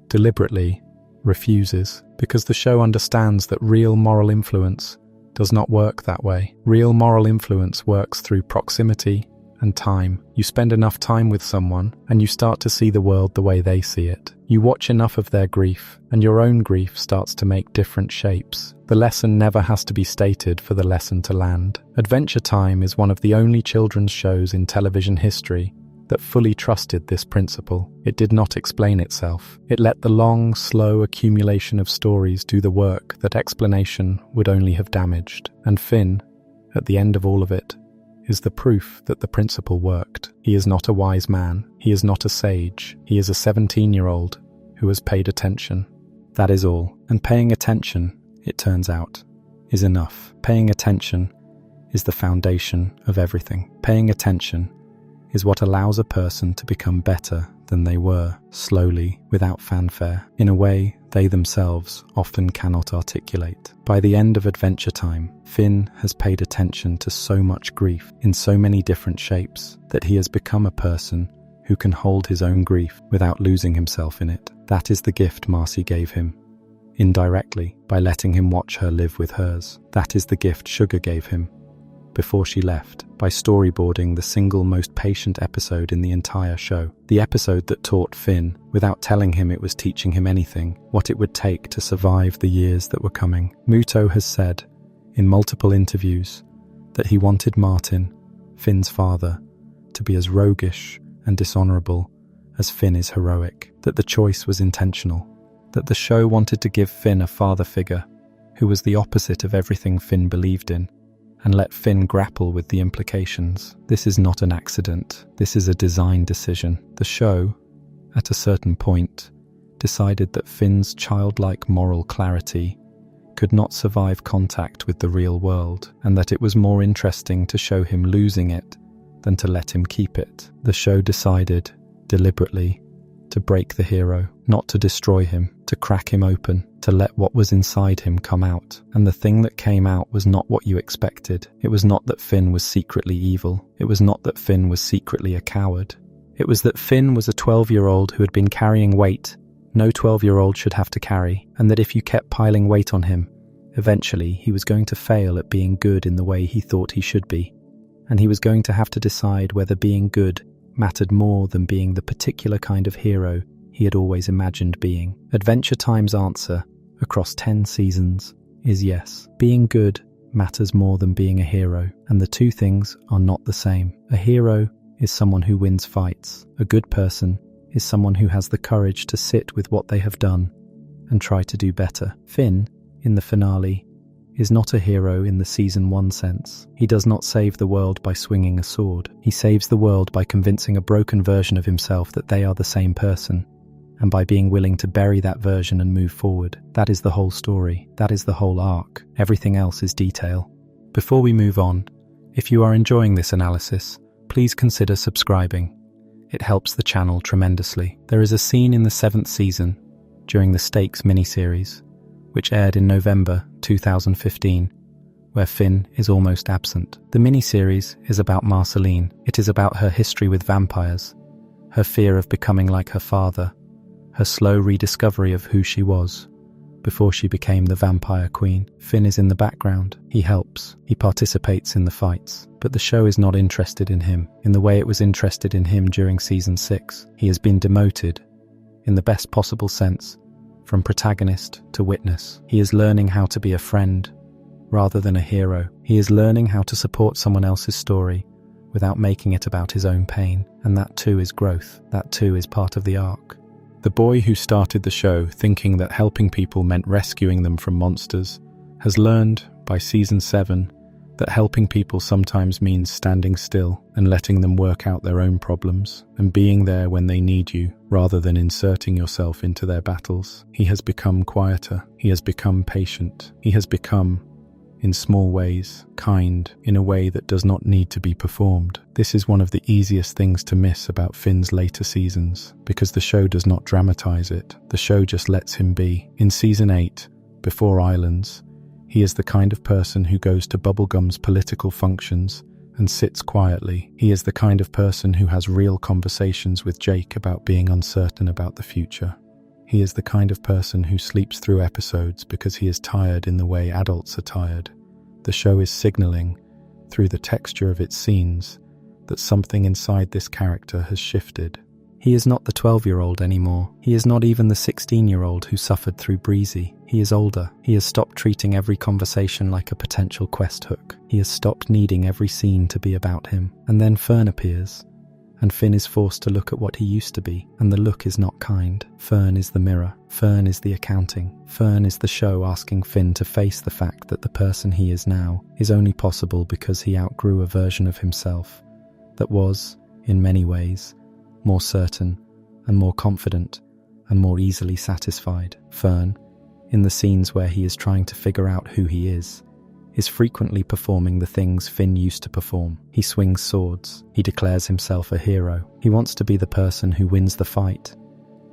deliberately, refuses, because the show understands that real moral influence does not work that way. Real moral influence works through proximity and time. You spend enough time with someone and you start to see the world the way they see it. You watch enough of their grief and your own grief starts to make different shapes. The lesson never has to be stated for the lesson to land. Adventure Time is one of the only children's shows in television history that fully trusted this principle. It did not explain itself. It let the long, slow accumulation of stories do the work that explanation would only have damaged. And Finn, at the end of all of it, is the proof that the principle worked. He is not a wise man. He is not a sage. He is a 17-year-old who has paid attention. That is all. And paying attention, it turns out, is enough. Paying attention is the foundation of everything. Paying attention is what allows a person to become better than they were, slowly, without fanfare, in a way they themselves often cannot articulate. By the end of Adventure Time, Finn has paid attention to so much grief in so many different shapes that he has become a person who can hold his own grief without losing himself in it. That is the gift Marcy gave him, indirectly, by letting him watch her live with hers. That is the gift Sugar gave him before she left, by storyboarding the single most patient episode in the entire show. The episode that taught Finn, without telling him it was teaching him anything, what it would take to survive the years that were coming. Muto has said, in multiple interviews, that he wanted Martin, Finn's father, to be as roguish and dishonorable as Finn is heroic, that the choice was intentional, that the show wanted to give Finn a father figure who was the opposite of everything Finn believed in, and let Finn grapple with the implications. This is not an accident. This is a design decision. The show, at a certain point, decided that Finn's childlike moral clarity could not survive contact with the real world, and that it was more interesting to show him losing it than to let him keep it. The show decided, deliberately, to break the hero, not to destroy him, to crack him open, to let what was inside him come out. And the thing that came out was not what you expected. It was not that Finn was secretly evil. It was not that Finn was secretly a coward. It was that Finn was a 12-year-old who had been carrying weight no 12-year-old should have to carry, and that if you kept piling weight on him, eventually he was going to fail at being good in the way he thought he should be, and he was going to have to decide whether being good mattered more than being the particular kind of hero he had always imagined being. Adventure Time's answer, across 10 seasons, is yes. Being good matters more than being a hero, and the two things are not the same. A hero is someone who wins fights. A good person is someone who has the courage to sit with what they have done and try to do better. Finn, in the finale, is not a hero in the season 1 sense. He does not save the world by swinging a sword. He saves the world by convincing a broken version of himself that they are the same person, and by being willing to bury that version and move forward. That is the whole story. That is the whole arc. Everything else is detail. Before we move on, if you are enjoying this analysis, please consider subscribing. It helps the channel tremendously. There is a scene in the 7th season, during the Stakes miniseries, which aired in November 2015, where Finn is almost absent. The miniseries is about Marceline. It is about her history with vampires, her fear of becoming like her father, her slow rediscovery of who she was before she became the vampire queen. Finn is in the background. He helps. He participates in the fights. But the show is not interested in him in the way it was interested in him during season 6. He has been demoted, in the best possible sense, from protagonist to witness. He is learning how to be a friend rather than a hero. He is learning how to support someone else's story without making it about his own pain. And that too is growth. That too is part of the arc. The boy who started the show thinking that helping people meant rescuing them from monsters has learned, by season 7, that helping people sometimes means standing still and letting them work out their own problems and being there when they need you rather than inserting yourself into their battles. He has become quieter. He has become patient. He has become, in small ways, kind in a way that does not need to be performed. This is one of the easiest things to miss about Finn's later seasons, because the show does not dramatize it. The show just lets him be. In season 8, Before Islands, he is the kind of person who goes to Bubblegum's political functions and sits quietly. He is the kind of person who has real conversations with Jake about being uncertain about the future. He is the kind of person who sleeps through episodes because he is tired in the way adults are tired. The show is signaling, through the texture of its scenes, that something inside this character has shifted. He is not the 12-year-old anymore. He is not even the 16-year-old who suffered through Breezy. He is older. He has stopped treating every conversation like a potential quest hook. He has stopped needing every scene to be about him. And then Fern appears, and Finn is forced to look at what he used to be, and the look is not kind. Fern is the mirror. Fern is the accounting. Fern is the show asking Finn to face the fact that the person he is now is only possible because he outgrew a version of himself that was, in many ways, more certain and more confident and more easily satisfied. Fern, in the scenes where he is trying to figure out who he is frequently performing the things Finn used to perform. He swings swords. He declares himself a hero. He wants to be the person who wins the fight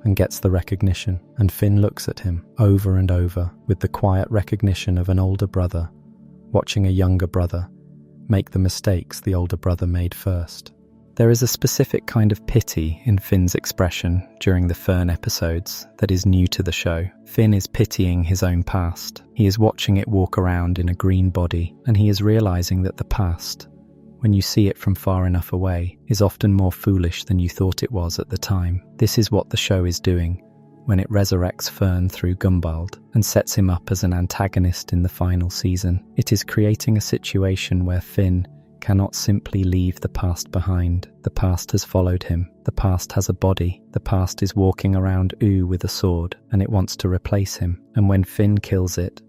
and gets the recognition. And Finn looks at him over and over with the quiet recognition of an older brother watching a younger brother make the mistakes the older brother made first. There is a specific kind of pity in Finn's expression during the Fern episodes that is new to the show. Finn is pitying his own past. He is watching it walk around in a green body, and he is realizing that the past, when you see it from far enough away, is often more foolish than you thought it was at the time. This is what the show is doing when it resurrects Fern through Gumbald and sets him up as an antagonist in the final season. It is creating a situation where Finn cannot simply leave the past behind. The past has followed him. The past has a body. The past is walking around with a sword, and it wants to replace him. And when Finn kills it,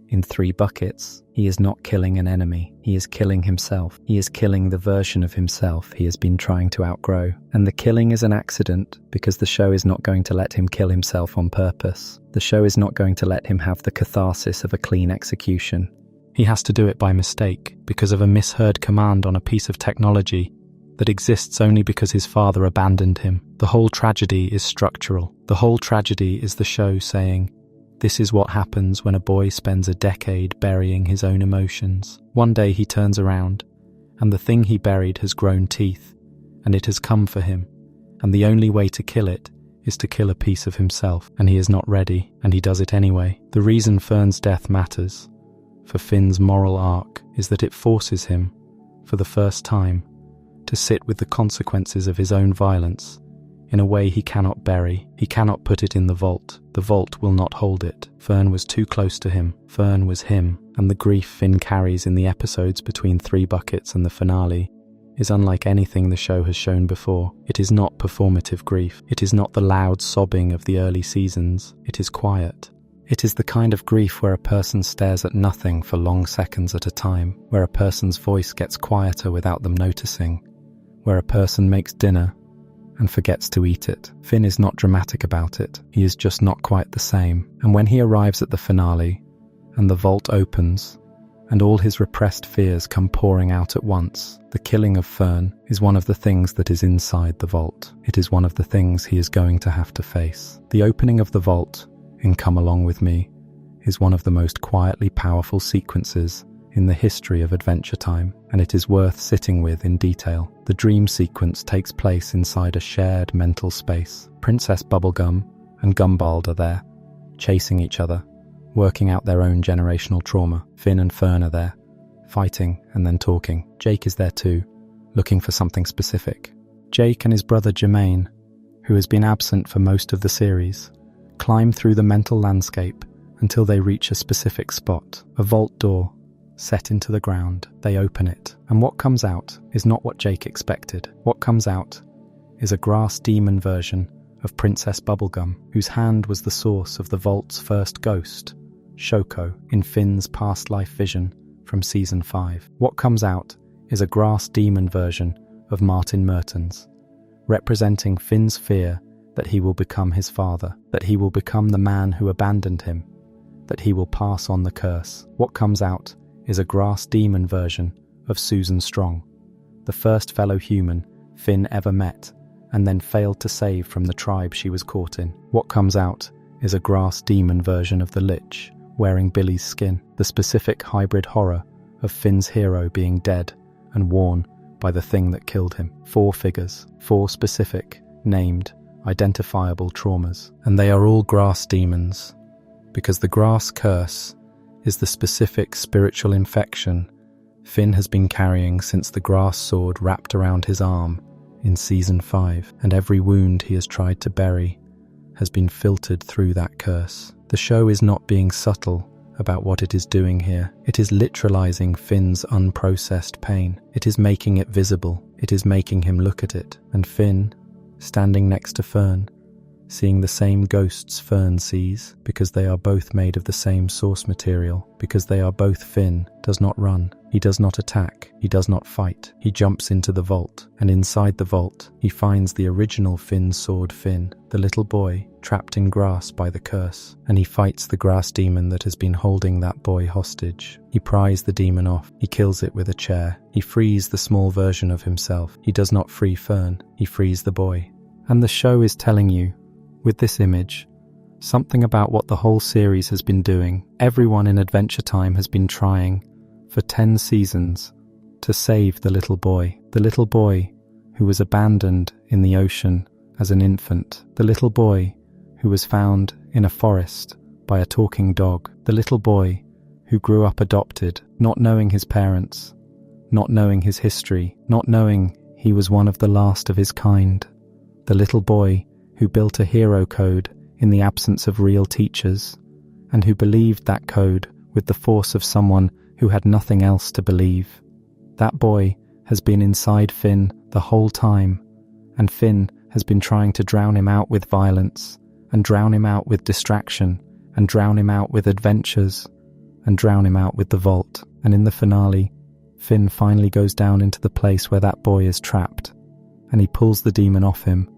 in 3 buckets, he is not killing an enemy. He is killing himself. He is killing the version of himself he has been trying to outgrow. And the killing is an accident because the show is not going to let him kill himself on purpose. The show is not going to let him have the catharsis of a clean execution. He has to do it by mistake, because of a misheard command on a piece of technology that exists only because his father abandoned him. The whole tragedy is structural. The whole tragedy is the show saying, this is what happens when a boy spends a decade burying his own emotions. One day he turns around, and the thing he buried has grown teeth, and it has come for him, and the only way to kill it is to kill a piece of himself, and he is not ready, and he does it anyway. The reason Fern's death matters for Finn's moral arc is that it forces him, for the first time, to sit with the consequences of his own violence in a way he cannot bury. He cannot put it in the vault. The vault will not hold it. Fern was too close to him. Fern was him, and the grief Finn carries in the episodes between 3 buckets and the finale is unlike anything the show has shown before. It is not performative grief. It is not the loud sobbing of the early seasons. It is quiet. It is the kind of grief where a person stares at nothing for long seconds at a time, where a person's voice gets quieter without them noticing, where a person makes dinner and forgets to eat it. Finn is not dramatic about it. He is just not quite the same. And when he arrives at the finale, and the vault opens, and all his repressed fears come pouring out at once, the killing of Fern is one of the things that is inside the vault. It is one of the things he is going to have to face. The opening of the vault in Come Along With Me is one of the most quietly powerful sequences in the history of Adventure Time, and it is worth sitting with in detail. The dream sequence takes place inside a shared mental space. Princess Bubblegum and Gumbald are there, chasing each other, working out their own generational trauma. Finn and Fern are there, fighting and then talking. Jake is there too, looking for something specific. Jake and his brother Jermaine, who has been absent for most of the series, climb through the mental landscape until they reach a specific spot, a vault door set into the ground. They open it, and what comes out is not what Jake expected. What comes out is a grass demon version of Princess Bubblegum, whose hand was the source of the vault's first ghost, Shoko, in Finn's past life vision from Season 5. What comes out is a grass demon version of Martin Mertens, representing Finn's fear that he will become his father, that he will become the man who abandoned him, that he will pass on the curse. What comes out is a grass demon version of Susan Strong, the first fellow human Finn ever met and then failed to save from the tribe she was caught in. What comes out is a grass demon version of the Lich, wearing Billy's skin, the specific hybrid horror of Finn's hero being dead and worn by the thing that killed him. 4 figures, 4 specific, named, identifiable traumas, and they are all grass demons, because the grass curse is the specific spiritual infection Finn has been carrying since the grass sword wrapped around his arm in Season 5, and every wound he has tried to bury has been filtered through that curse. The show is not being subtle about what it is doing here. It is literalizing Finn's unprocessed pain. It is making it visible. It is making him look at it. And Finn, standing next to Fern, seeing the same ghosts Fern sees, because they are both made of the same source material, because they are both Finn, does not run. He does not attack. He does not fight. He jumps into the vault, and inside the vault, he finds the original Finn sword Finn, the little boy, trapped in grass by the curse, and he fights the grass demon that has been holding that boy hostage. He pries the demon off. He kills it with a chair. He frees the small version of himself. He does not free Fern. He frees the boy. And the show is telling you, with this image, something about what the whole series has been doing. Everyone in Adventure Time has been trying, for 10 seasons, to save the little boy who was abandoned in the ocean as an infant, the little boy who was found in a forest by a talking dog, the little boy who grew up adopted, not knowing his parents, not knowing his history, not knowing he was one of the last of his kind, the little boy who built a hero code in the absence of real teachers, and who believed that code with the force of someone who had nothing else to believe. That boy has been inside Finn the whole time, and Finn has been trying to drown him out with violence, and drown him out with distraction, and drown him out with adventures, and drown him out with the vault. And in the finale, Finn finally goes down into the place where that boy is trapped, and he pulls the demon off him,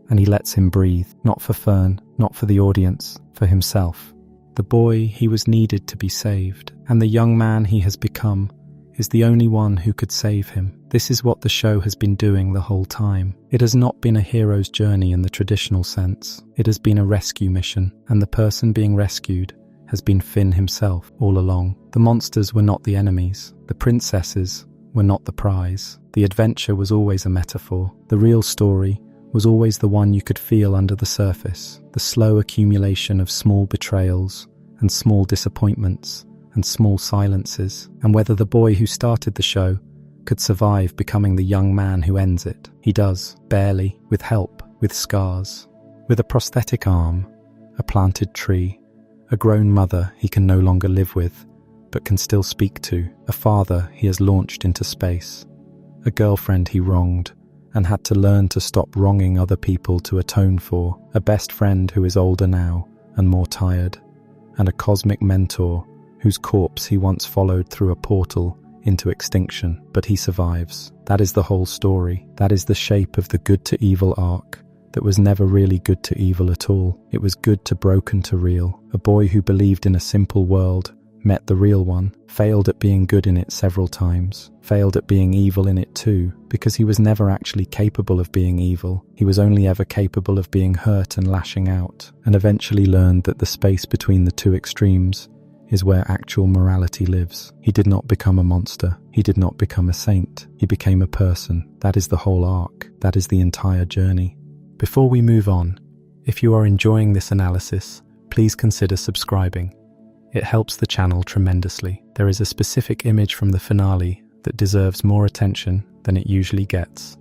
and he lets him breathe, not for Fern, not for the audience, for himself. The boy he was needed to be saved, and the young man he has become, is the only one who could save him. This is what the show has been doing the whole time. It has not been a hero's journey in the traditional sense. It has been a rescue mission, and the person being rescued has been Finn himself all along. The monsters were not the enemies. The princesses were not the prize. The adventure was always a metaphor. The real story was always the one you could feel under the surface, the slow accumulation of small betrayals and small disappointments and small silences, and whether the boy who started the show could survive becoming the young man who ends it. He does, barely, with help, with scars, with a prosthetic arm, a planted tree, a grown mother he can no longer live with, but can still speak to, a father he has launched into space, a girlfriend he wronged, and had to learn to stop wronging other people to atone for, a best friend who is older now and more tired, and a cosmic mentor whose corpse he once followed through a portal into extinction, but he survives. That is the whole story. That is the shape of the good to evil arc that was never really good to evil at all. It was good to broken to real. A boy who believed in a simple world met the real one, failed at being good in it several times, failed at being evil in it too, because he was never actually capable of being evil. He was only ever capable of being hurt and lashing out, and eventually learned that the space between the two extremes is where actual morality lives. He did not become a monster. He did not become a saint. He became a person. That is the whole arc. That is the entire journey. Before we move on, if you are enjoying this analysis, please consider subscribing. It helps the channel tremendously. There is a specific image from the finale that deserves more attention than it usually gets,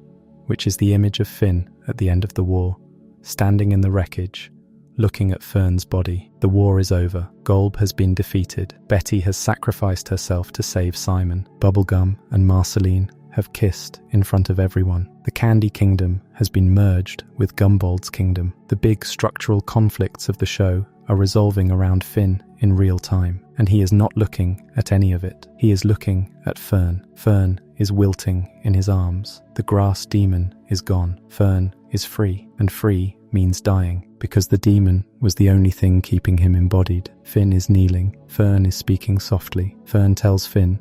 which is the image of Finn at the end of the war, standing in the wreckage, looking at Fern's body. The war is over. Golb has been defeated. Betty has sacrificed herself to save Simon. Bubblegum and Marceline have kissed in front of everyone. The Candy Kingdom has been merged with Gumbald's Kingdom. The big structural conflicts of the show are resolving around Finn in real time, and he is not looking at any of it. He is looking at Fern. Fern is wilting in his arms. The grass demon is gone. Fern is free, and free means dying, because the demon was the only thing keeping him embodied. Finn is kneeling. Fern is speaking softly. Fern tells Finn,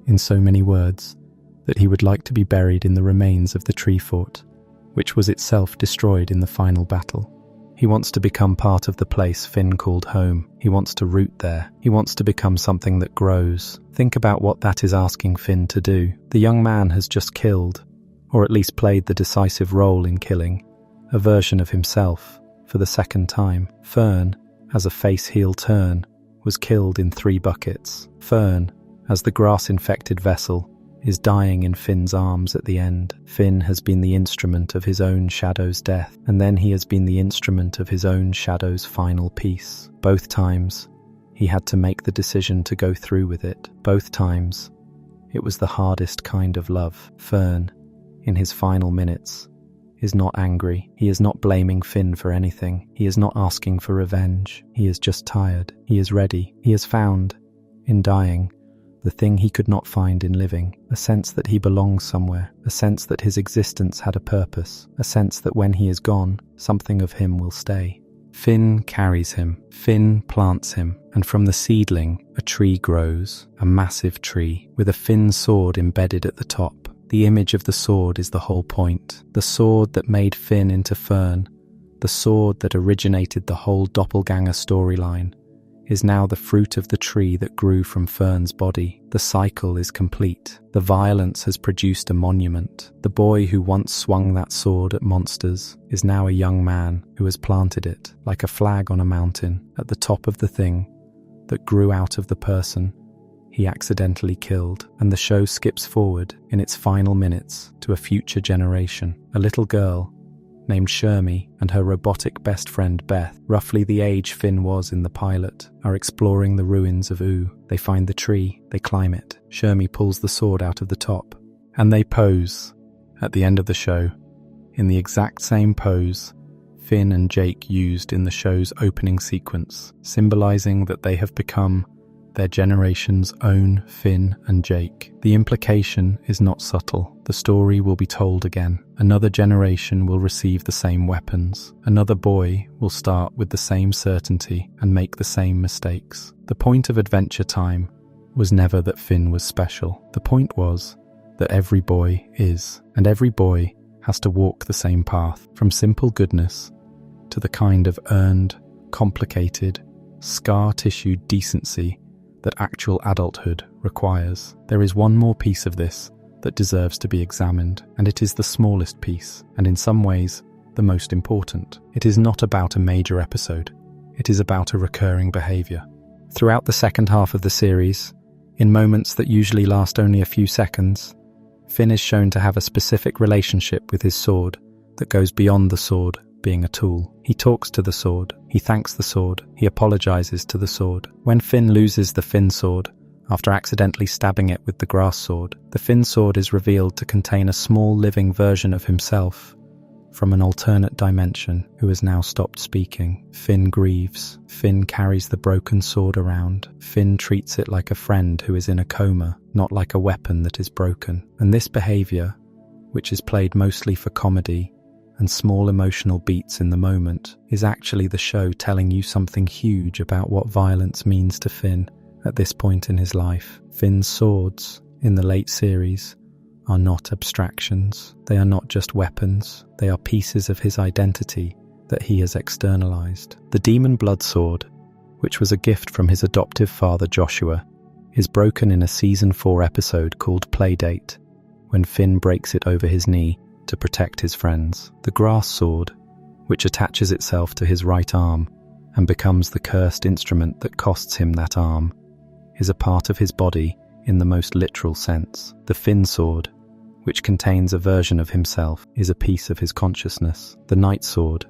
in so many words, that he would like to be buried in the remains of the tree fort, which was itself destroyed in the final battle. He wants to become part of the place Finn called home. He wants to root there. He wants to become something that grows. Think about what that is asking Finn to do. The young man has just killed, or at least played the decisive role in killing, a version of himself for the second time. Fern, as a face-heel turn, was killed in 3 buckets. Fern, as the grass-infected vessel, is dying in Finn's arms at the end. Finn has been the instrument of his own shadow's death, and then he has been the instrument of his own shadow's final peace. Both times, he had to make the decision to go through with it. Both times, it was the hardest kind of love. Fern, in his final minutes, is not angry. He is not blaming Finn for anything. He is not asking for revenge. He is just tired. He is ready. He has found, in dying, the thing he could not find in living, a sense that he belongs somewhere, a sense that his existence had a purpose, a sense that when he is gone, something of him will stay. Finn carries him, Finn plants him, and from the seedling, a tree grows, a massive tree, with a Finn sword embedded at the top. The image of the sword is the whole point. The sword that made Finn into Fern, the sword that originated the whole doppelganger storyline, is now the fruit of the tree that grew from Fern's body. The cycle is complete. The violence has produced a monument. The boy who once swung that sword at monsters is now a young man who has planted it, like a flag on a mountain, at the top of the thing that grew out of the person he accidentally killed. And the show skips forward in its final minutes to a future generation. A little girl named Shermie and her robotic best friend Beth, roughly the age Finn was in the pilot, are exploring the ruins of Ooo. They find the tree, they climb it. Shermie pulls the sword out of the top, and they pose at the end of the show in the exact same pose Finn and Jake used in the show's opening sequence, symbolizing that they have become their generation's own Finn and Jake. The implication is not subtle. The story will be told again. Another generation will receive the same weapons. Another boy will start with the same certainty and make the same mistakes. The point of Adventure Time was never that Finn was special. The point was that every boy is, and every boy has to walk the same path, from simple goodness to the kind of earned, complicated, scar-tissued decency that actual adulthood requires. There is one more piece of this that deserves to be examined, and it is the smallest piece, and in some ways, the most important. It is not about a major episode. It is about a recurring behavior. Throughout the second half of the series, in moments that usually last only a few seconds, Finn is shown to have a specific relationship with his sword that goes beyond the sword being a tool. He talks to the sword, he thanks the sword, he apologizes to the sword. When Finn loses the Finn sword, after accidentally stabbing it with the grass sword, the Finn sword is revealed to contain a small living version of himself from an alternate dimension who has now stopped speaking. Finn grieves. Finn carries the broken sword around. Finn treats it like a friend who is in a coma, not like a weapon that is broken. And this behavior, which is played mostly for comedy and small emotional beats in the moment, is actually the show telling you something huge about what violence means to Finn at this point in his life. Finn's swords in the late series are not abstractions. They are not just weapons. They are pieces of his identity that he has externalized. The Demon Blood Sword, which was a gift from his adoptive father Joshua, is broken in a Season 4 episode called Playdate, when Finn breaks it over his knee to protect his friends. The Grass Sword, which attaches itself to his right arm and becomes the cursed instrument that costs him that arm, is a part of his body in the most literal sense. The Finn Sword, which contains a version of himself, is a piece of his consciousness. The Night Sword,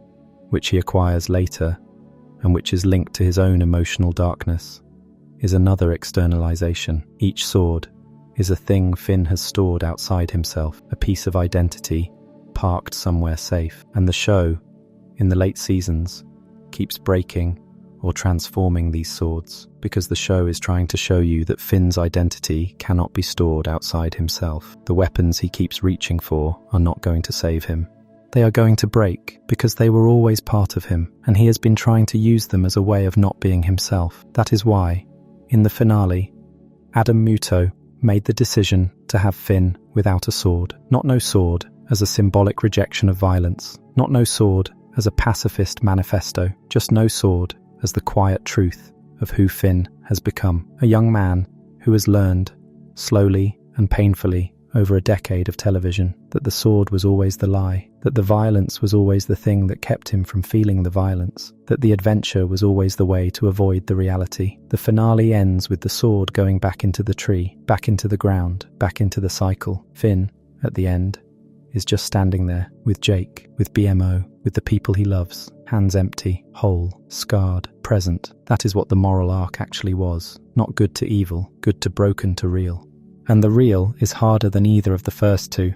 which he acquires later and which is linked to his own emotional darkness, is another externalization. Each sword is a thing Finn has stored outside himself, a piece of identity parked somewhere safe. And the show, in the late seasons, keeps breaking or transforming these swords, because the show is trying to show you that Finn's identity cannot be stored outside himself. The weapons he keeps reaching for are not going to save him. They are going to break, because they were always part of him, and he has been trying to use them as a way of not being himself. That is why, in the finale, Adam Muto made the decision to have Finn without a sword. Not no sword as a symbolic rejection of violence, not no sword as a pacifist manifesto, just no sword as the quiet truth of who Finn has become. A young man who has learned, slowly and painfully over a decade of television, that the sword was always the lie, that the violence was always the thing that kept him from feeling the violence, that the adventure was always the way to avoid the reality. The finale ends with the sword going back into the tree, back into the ground, back into the cycle. Finn, at the end, is just standing there, with Jake, with BMO, with the people he loves, hands empty, whole, scarred, present. That is what the moral arc actually was. Not good to evil, good to broken to real. And the real is harder than either of the first two,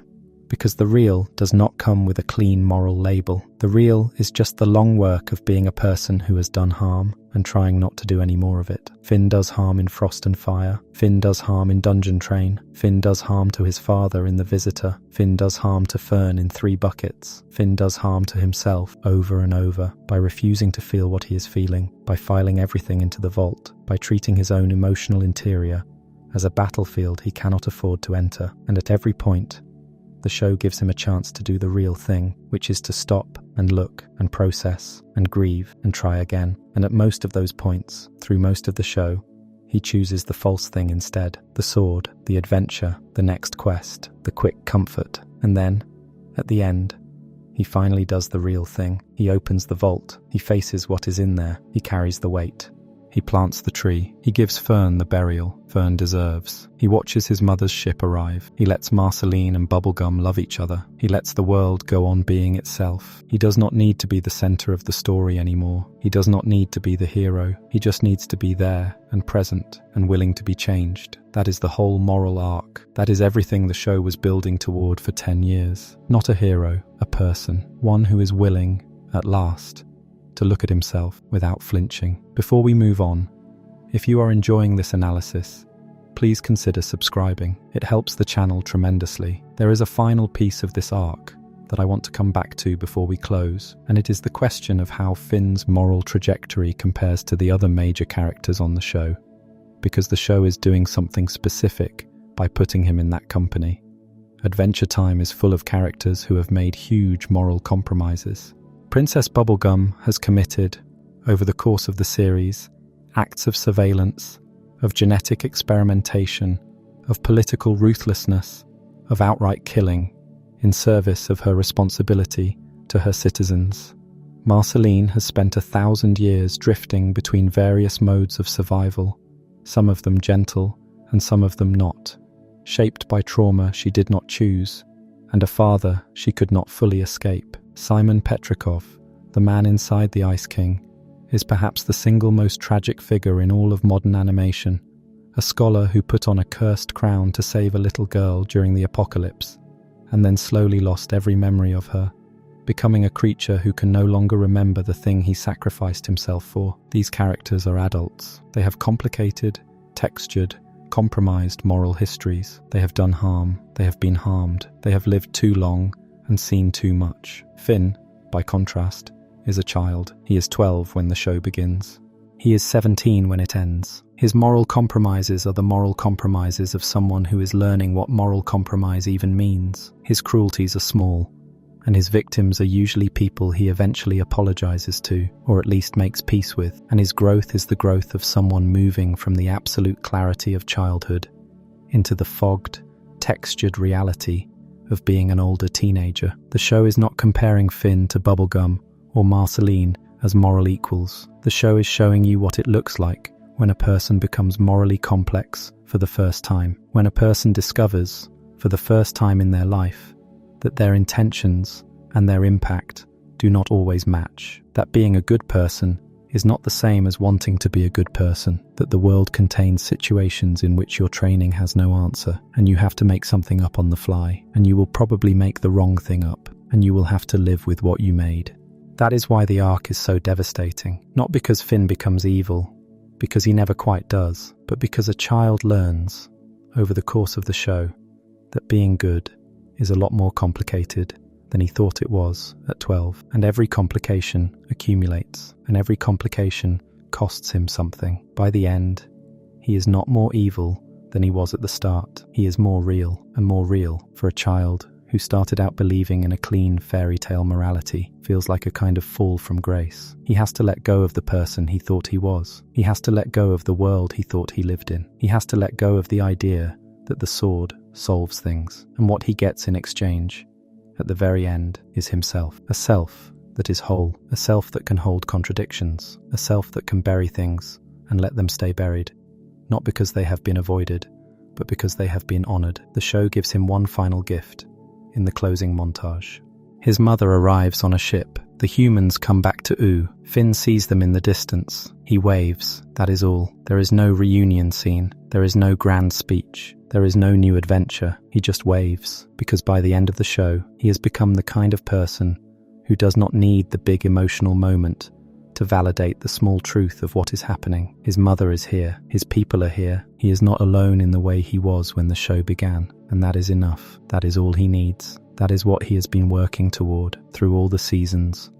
because the real does not come with a clean moral label. The real is just the long work of being a person who has done harm and trying not to do any more of it. Finn does harm in Frost and Fire. Finn does harm in Dungeon Train. Finn does harm to his father in The Visitor. Finn does harm to Fern in 3 Buckets. Finn does harm to himself over and over by refusing to feel what he is feeling, by filing everything into the vault, by treating his own emotional interior as a battlefield he cannot afford to enter. And at every point, the show gives him a chance to do the real thing, which is to stop and look and process and grieve and try again. And at most of those points, through most of the show, he chooses the false thing instead. The sword, the adventure, the next quest, the quick comfort. And then, at the end, he finally does the real thing. He opens the vault. He faces what is in there. He carries the weight. He plants the tree. He gives Fern the burial Fern deserves. He watches his mother's ship arrive. He lets Marceline and Bubblegum love each other. He lets the world go on being itself. He does not need to be the center of the story anymore. He does not need to be the hero. He just needs to be there and present and willing to be changed. That is the whole moral arc. That is everything the show was building toward for 10 years. Not a hero, a person. One who is willing, at last, to look at himself without flinching. Before we move on, if you are enjoying this analysis, please consider subscribing. It helps the channel tremendously. There is a final piece of this arc that I want to come back to before we close, and it is the question of how Finn's moral trajectory compares to the other major characters on the show, because the show is doing something specific by putting him in that company. Adventure Time is full of characters who have made huge moral compromises. Princess Bubblegum has committed, over the course of the series, acts of surveillance, of genetic experimentation, of political ruthlessness, of outright killing, in service of her responsibility to her citizens. Marceline has spent 1,000 years drifting between various modes of survival, some of them gentle and some of them not, shaped by trauma she did not choose, and a father she could not fully escape. Simon Petrikov, the man inside the Ice King, is perhaps the single most tragic figure in all of modern animation, a scholar who put on a cursed crown to save a little girl during the apocalypse, and then slowly lost every memory of her, becoming a creature who can no longer remember the thing he sacrificed himself for. These characters are adults. They have complicated, textured, compromised moral histories. They have done harm. They have been harmed. They have lived too long and seen too much. Finn, by contrast, is a child. He is 12 when the show begins. He is 17 when it ends. His moral compromises are the moral compromises of someone who is learning what moral compromise even means. His cruelties are small, and his victims are usually people he eventually apologizes to, or at least makes peace with, and his growth is the growth of someone moving from the absolute clarity of childhood into the fogged, textured reality of being an older teenager. The show is not comparing Finn to Bubblegum or Marceline as moral equals. The show is showing you what it looks like when a person becomes morally complex for the first time, when a person discovers, for the first time in their life, that their intentions and their impact do not always match, that being a good person is not the same as wanting to be a good person, that the world contains situations in which your training has no answer, and you have to make something up on the fly, and you will probably make the wrong thing up, and you will have to live with what you made. That is why the arc is so devastating, not because Finn becomes evil, because he never quite does, but because a child learns, over the course of the show, that being good is a lot more complicated than he thought it was at 12, and every complication accumulates, and every complication costs him something. By the end, he is not more evil than he was at the start. He is more real, and more real for a child who started out believing in a clean fairy tale morality feels like a kind of fall from grace. He has to let go of the person he thought he was. He has to let go of the world he thought he lived in. He has to let go of the idea that the sword solves things, and what he gets in exchange, at the very end, is himself. A self that is whole, a self that can hold contradictions, a self that can bury things and let them stay buried, not because they have been avoided, but because they have been honored. The show gives him one final gift in the closing montage. His mother arrives on a ship. The humans come back to Ooo. Finn sees them in the distance. He waves. That is all. There is no reunion scene. There is no grand speech. There is no new adventure. He just waves, because by the end of the show, he has become the kind of person who does not need the big emotional moment to validate the small truth of what is happening. His mother is here. His people are here. He is not alone in the way he was when the show began, and that is enough. That is all he needs. That is what he has been working toward through all the seasons,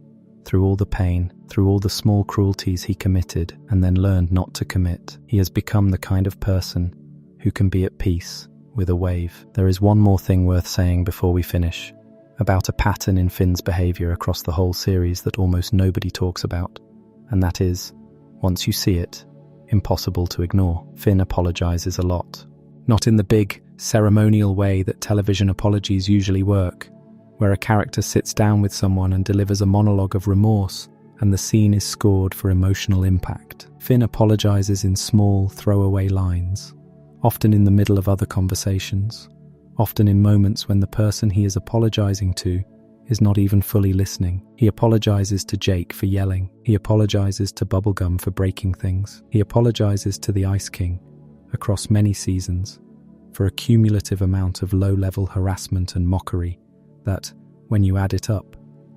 through all the pain, through all the small cruelties he committed and then learned not to commit. He has become the kind of person who can be at peace with a wave. There is one more thing worth saying before we finish, about a pattern in Finn's behaviour across the whole series that almost nobody talks about, and that is, once you see it, impossible to ignore. Finn apologises a lot. Not in the big, ceremonial way that television apologies usually work, where a character sits down with someone and delivers a monologue of remorse, and the scene is scored for emotional impact. Finn apologises in small, throwaway lines, often in the middle of other conversations, often in moments when the person he is apologising to is not even fully listening. He apologises to Jake for yelling. He apologises to Bubblegum for breaking things. He apologises to the Ice King, across many seasons, for a cumulative amount of low-level harassment and mockery that, when you add it up,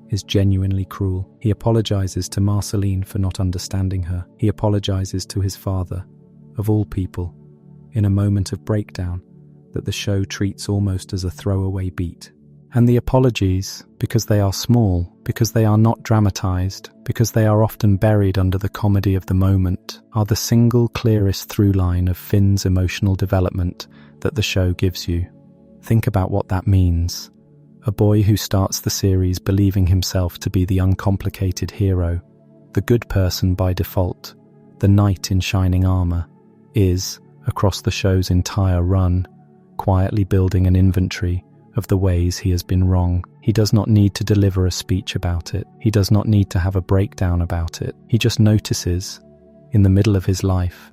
is genuinely cruel. He apologises to Marceline for not understanding her. He apologises to his father, of all people, in a moment of breakdown that the show treats almost as a throwaway beat. And the apologies, because they are small, because they are not dramatised, because they are often buried under the comedy of the moment, are the single clearest through line of Finn's emotional development that the show gives you. Think about what that means. A boy who starts the series believing himself to be the uncomplicated hero, the good person by default, the knight in shining armour, is, across the show's entire run, quietly building an inventory of the ways he has been wrong. He does not need to deliver a speech about it. He does not need to have a breakdown about it. He just notices, in the middle of his life,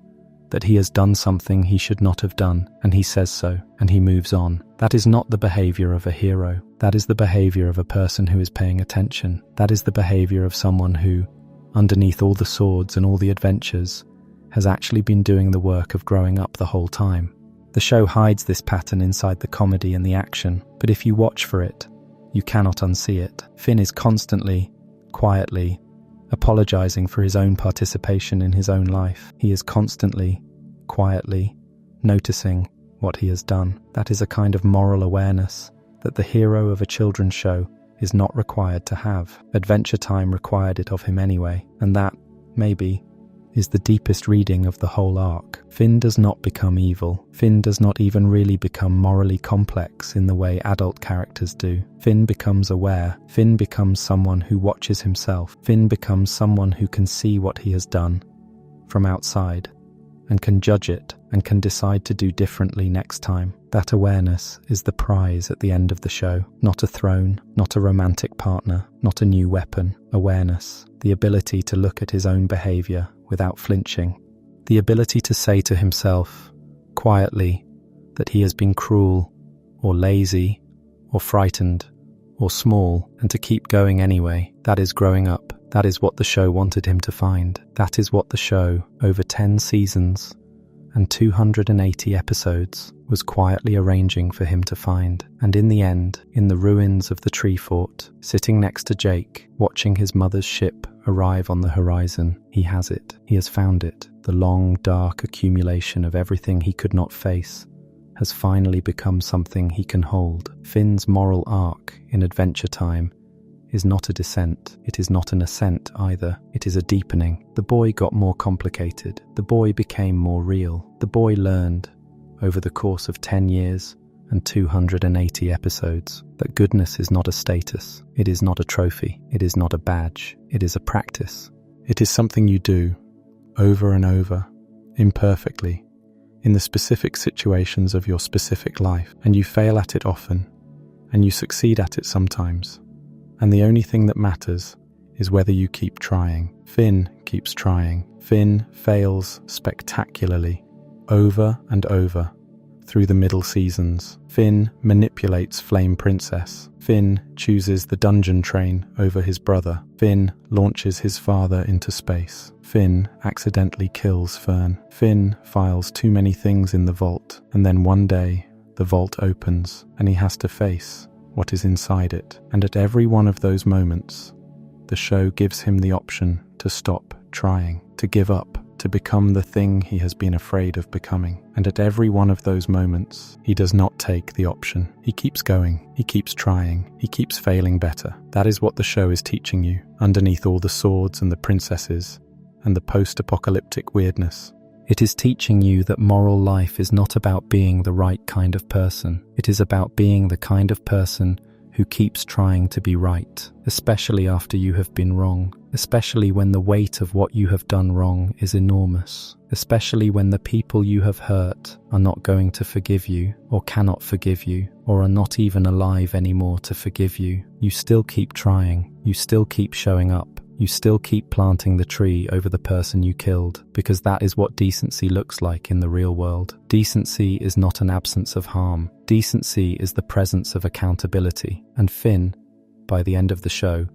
that he has done something he should not have done, and he says so, and he moves on. That is not the behaviour of a hero. That is the behaviour of a person who is paying attention. That is the behaviour of someone who, underneath all the swords and all the adventures, has actually been doing the work of growing up the whole time. The show hides this pattern inside the comedy and the action, but if you watch for it, you cannot unsee it. Finn is constantly, quietly, apologising for his own participation in his own life. He is constantly, quietly, noticing what he has done. That is a kind of moral awareness that the hero of a children's show is not required to have. Adventure Time required it of him anyway, and that, maybe, is the deepest reading of the whole arc. Finn does not become evil. Finn does not even really become morally complex in the way adult characters do. Finn becomes aware. Finn becomes someone who watches himself. Finn becomes someone who can see what he has done from outside and can judge it and can decide to do differently next time. That awareness is the prize at the end of the show. Not a throne, not a romantic partner, not a new weapon. Awareness. The ability to look at his own behaviour without flinching. The ability to say to himself, quietly, that he has been cruel, or lazy, or frightened, or small, and to keep going anyway. That is growing up. That is what the show wanted him to find. That is what the show, over 10 seasons and 280 episodes, was quietly arranging for him to find. And in the end, in the ruins of the tree fort, sitting next to Jake, watching his mother's ship arrive on the horizon, he has it. He has found it. The long, dark accumulation of everything he could not face has finally become something he can hold. Finn's moral arc in Adventure Time is not a descent. It is not an ascent either. It is a deepening. The boy got more complicated. The boy became more real. The boy learned, over the course of 10 years and 280 episodes, that goodness is not a status. It is not a trophy. It is not a badge. It is a practice. It is something you do, over and over, imperfectly, in the specific situations of your specific life, and you fail at it often, and you succeed at it sometimes. And the only thing that matters is whether you keep trying. Finn keeps trying. Finn fails spectacularly, over and over, through the middle seasons. Finn manipulates Flame Princess. Finn chooses the dungeon train over his brother. Finn launches his father into space. Finn accidentally kills Fern. Finn files too many things in the vault, and then one day the vault opens and he has to face what is inside it. And at every one of those moments, the show gives him the option to stop trying, to give up, to become the thing he has been afraid of becoming. And at every one of those moments, he does not take the option. He keeps going, he keeps trying, he keeps failing better. That is what the show is teaching you, underneath all the swords and the princesses and the post-apocalyptic weirdness. It is teaching you that moral life is not about being the right kind of person. It is about being the kind of person who keeps trying to be right, especially after you have been wrong, especially when the weight of what you have done wrong is enormous, especially when the people you have hurt are not going to forgive you, or cannot forgive you, or are not even alive anymore to forgive you. You still keep trying, you still keep showing up, you still keep planting the tree over the person you killed, because that is what decency looks like in the real world. Decency is not an absence of harm. Decency is the presence of accountability. And Finn, by the end of the show,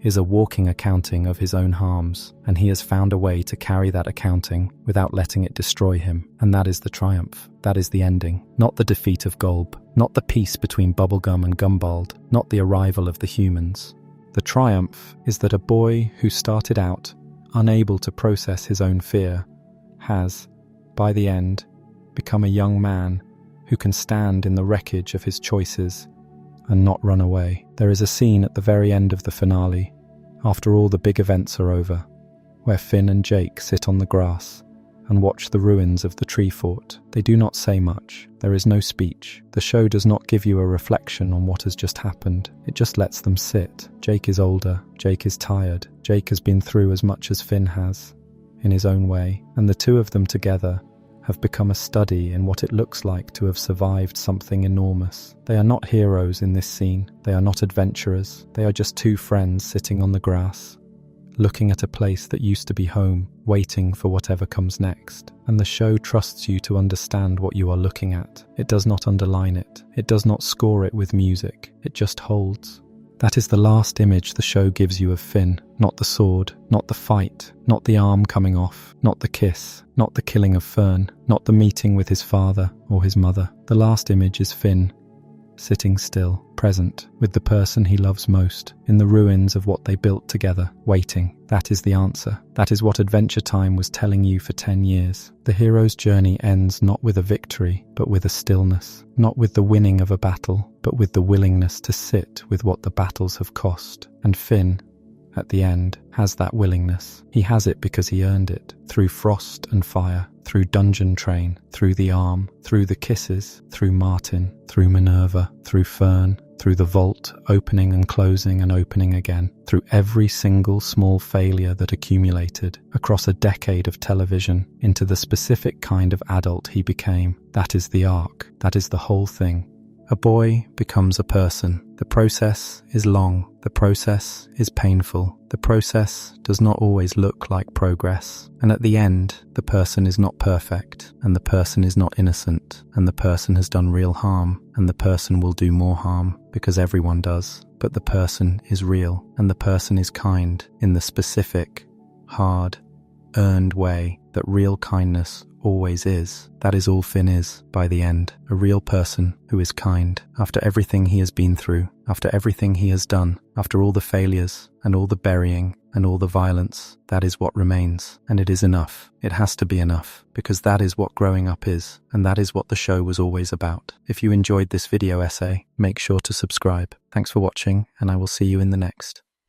is a walking accounting of his own harms, and he has found a way to carry that accounting without letting it destroy him. And that is the triumph. That is the ending. Not the defeat of Golb, not the peace between Bubblegum and Gumbald, not the arrival of the humans. The triumph is that a boy who started out unable to process his own fear has, by the end, become a young man who can stand in the wreckage of his choices and not run away. There is a scene at the very end of the finale, after all the big events are over, where Finn and Jake sit on the grass and watch the ruins of the tree fort. They do not say much. There is no speech. The show does not give you a reflection on what has just happened. It just lets them sit. Jake is older. Jake is tired. Jake has been through as much as Finn has, in his own way, and the two of them together have become a study in what it looks like to have survived something enormous. They are not heroes in this scene. They are not adventurers. They are just two friends sitting on the grass, looking at a place that used to be home, waiting for whatever comes next. And the show trusts you to understand what you are looking at. It does not underline it. It does not score it with music. It just holds. That is the last image the show gives you of Finn. Not the sword, not the fight, not the arm coming off, not the kiss, not the killing of Fern, not the meeting with his father or his mother. The last image is Finn, sitting still, present, with the person he loves most, in the ruins of what they built together, waiting. That is the answer. That is what Adventure Time was telling you for 10 years. The hero's journey ends not with a victory, but with a stillness. Not with the winning of a battle, but with the willingness to sit with what the battles have cost. And Finn, at the end, has that willingness. He has it because he earned it, through frost and fire, through Dungeon Train, through the arm, through the kisses, through Martin, through Minerva, through Fern, through the vault opening and closing and opening again, through every single small failure that accumulated across a decade of television into the specific kind of adult he became. That is the arc. That is the whole thing. A boy becomes a person. The process is long. The process is painful. The process does not always look like progress. And at the end, the person is not perfect, and the person is not innocent, and the person has done real harm, and the person will do more harm, because everyone does. But the person is real, and the person is kind in the specific, hard, earned way that real kindness always is. That is all Finn is, by the end. A real person who is kind. After everything he has been through, after everything he has done, after all the failures, and all the burying, and all the violence, that is what remains. And it is enough. It has to be enough, because that is what growing up is, and that is what the show was always about. If you enjoyed this video essay, make sure to subscribe. Thanks for watching, and I will see you in the next.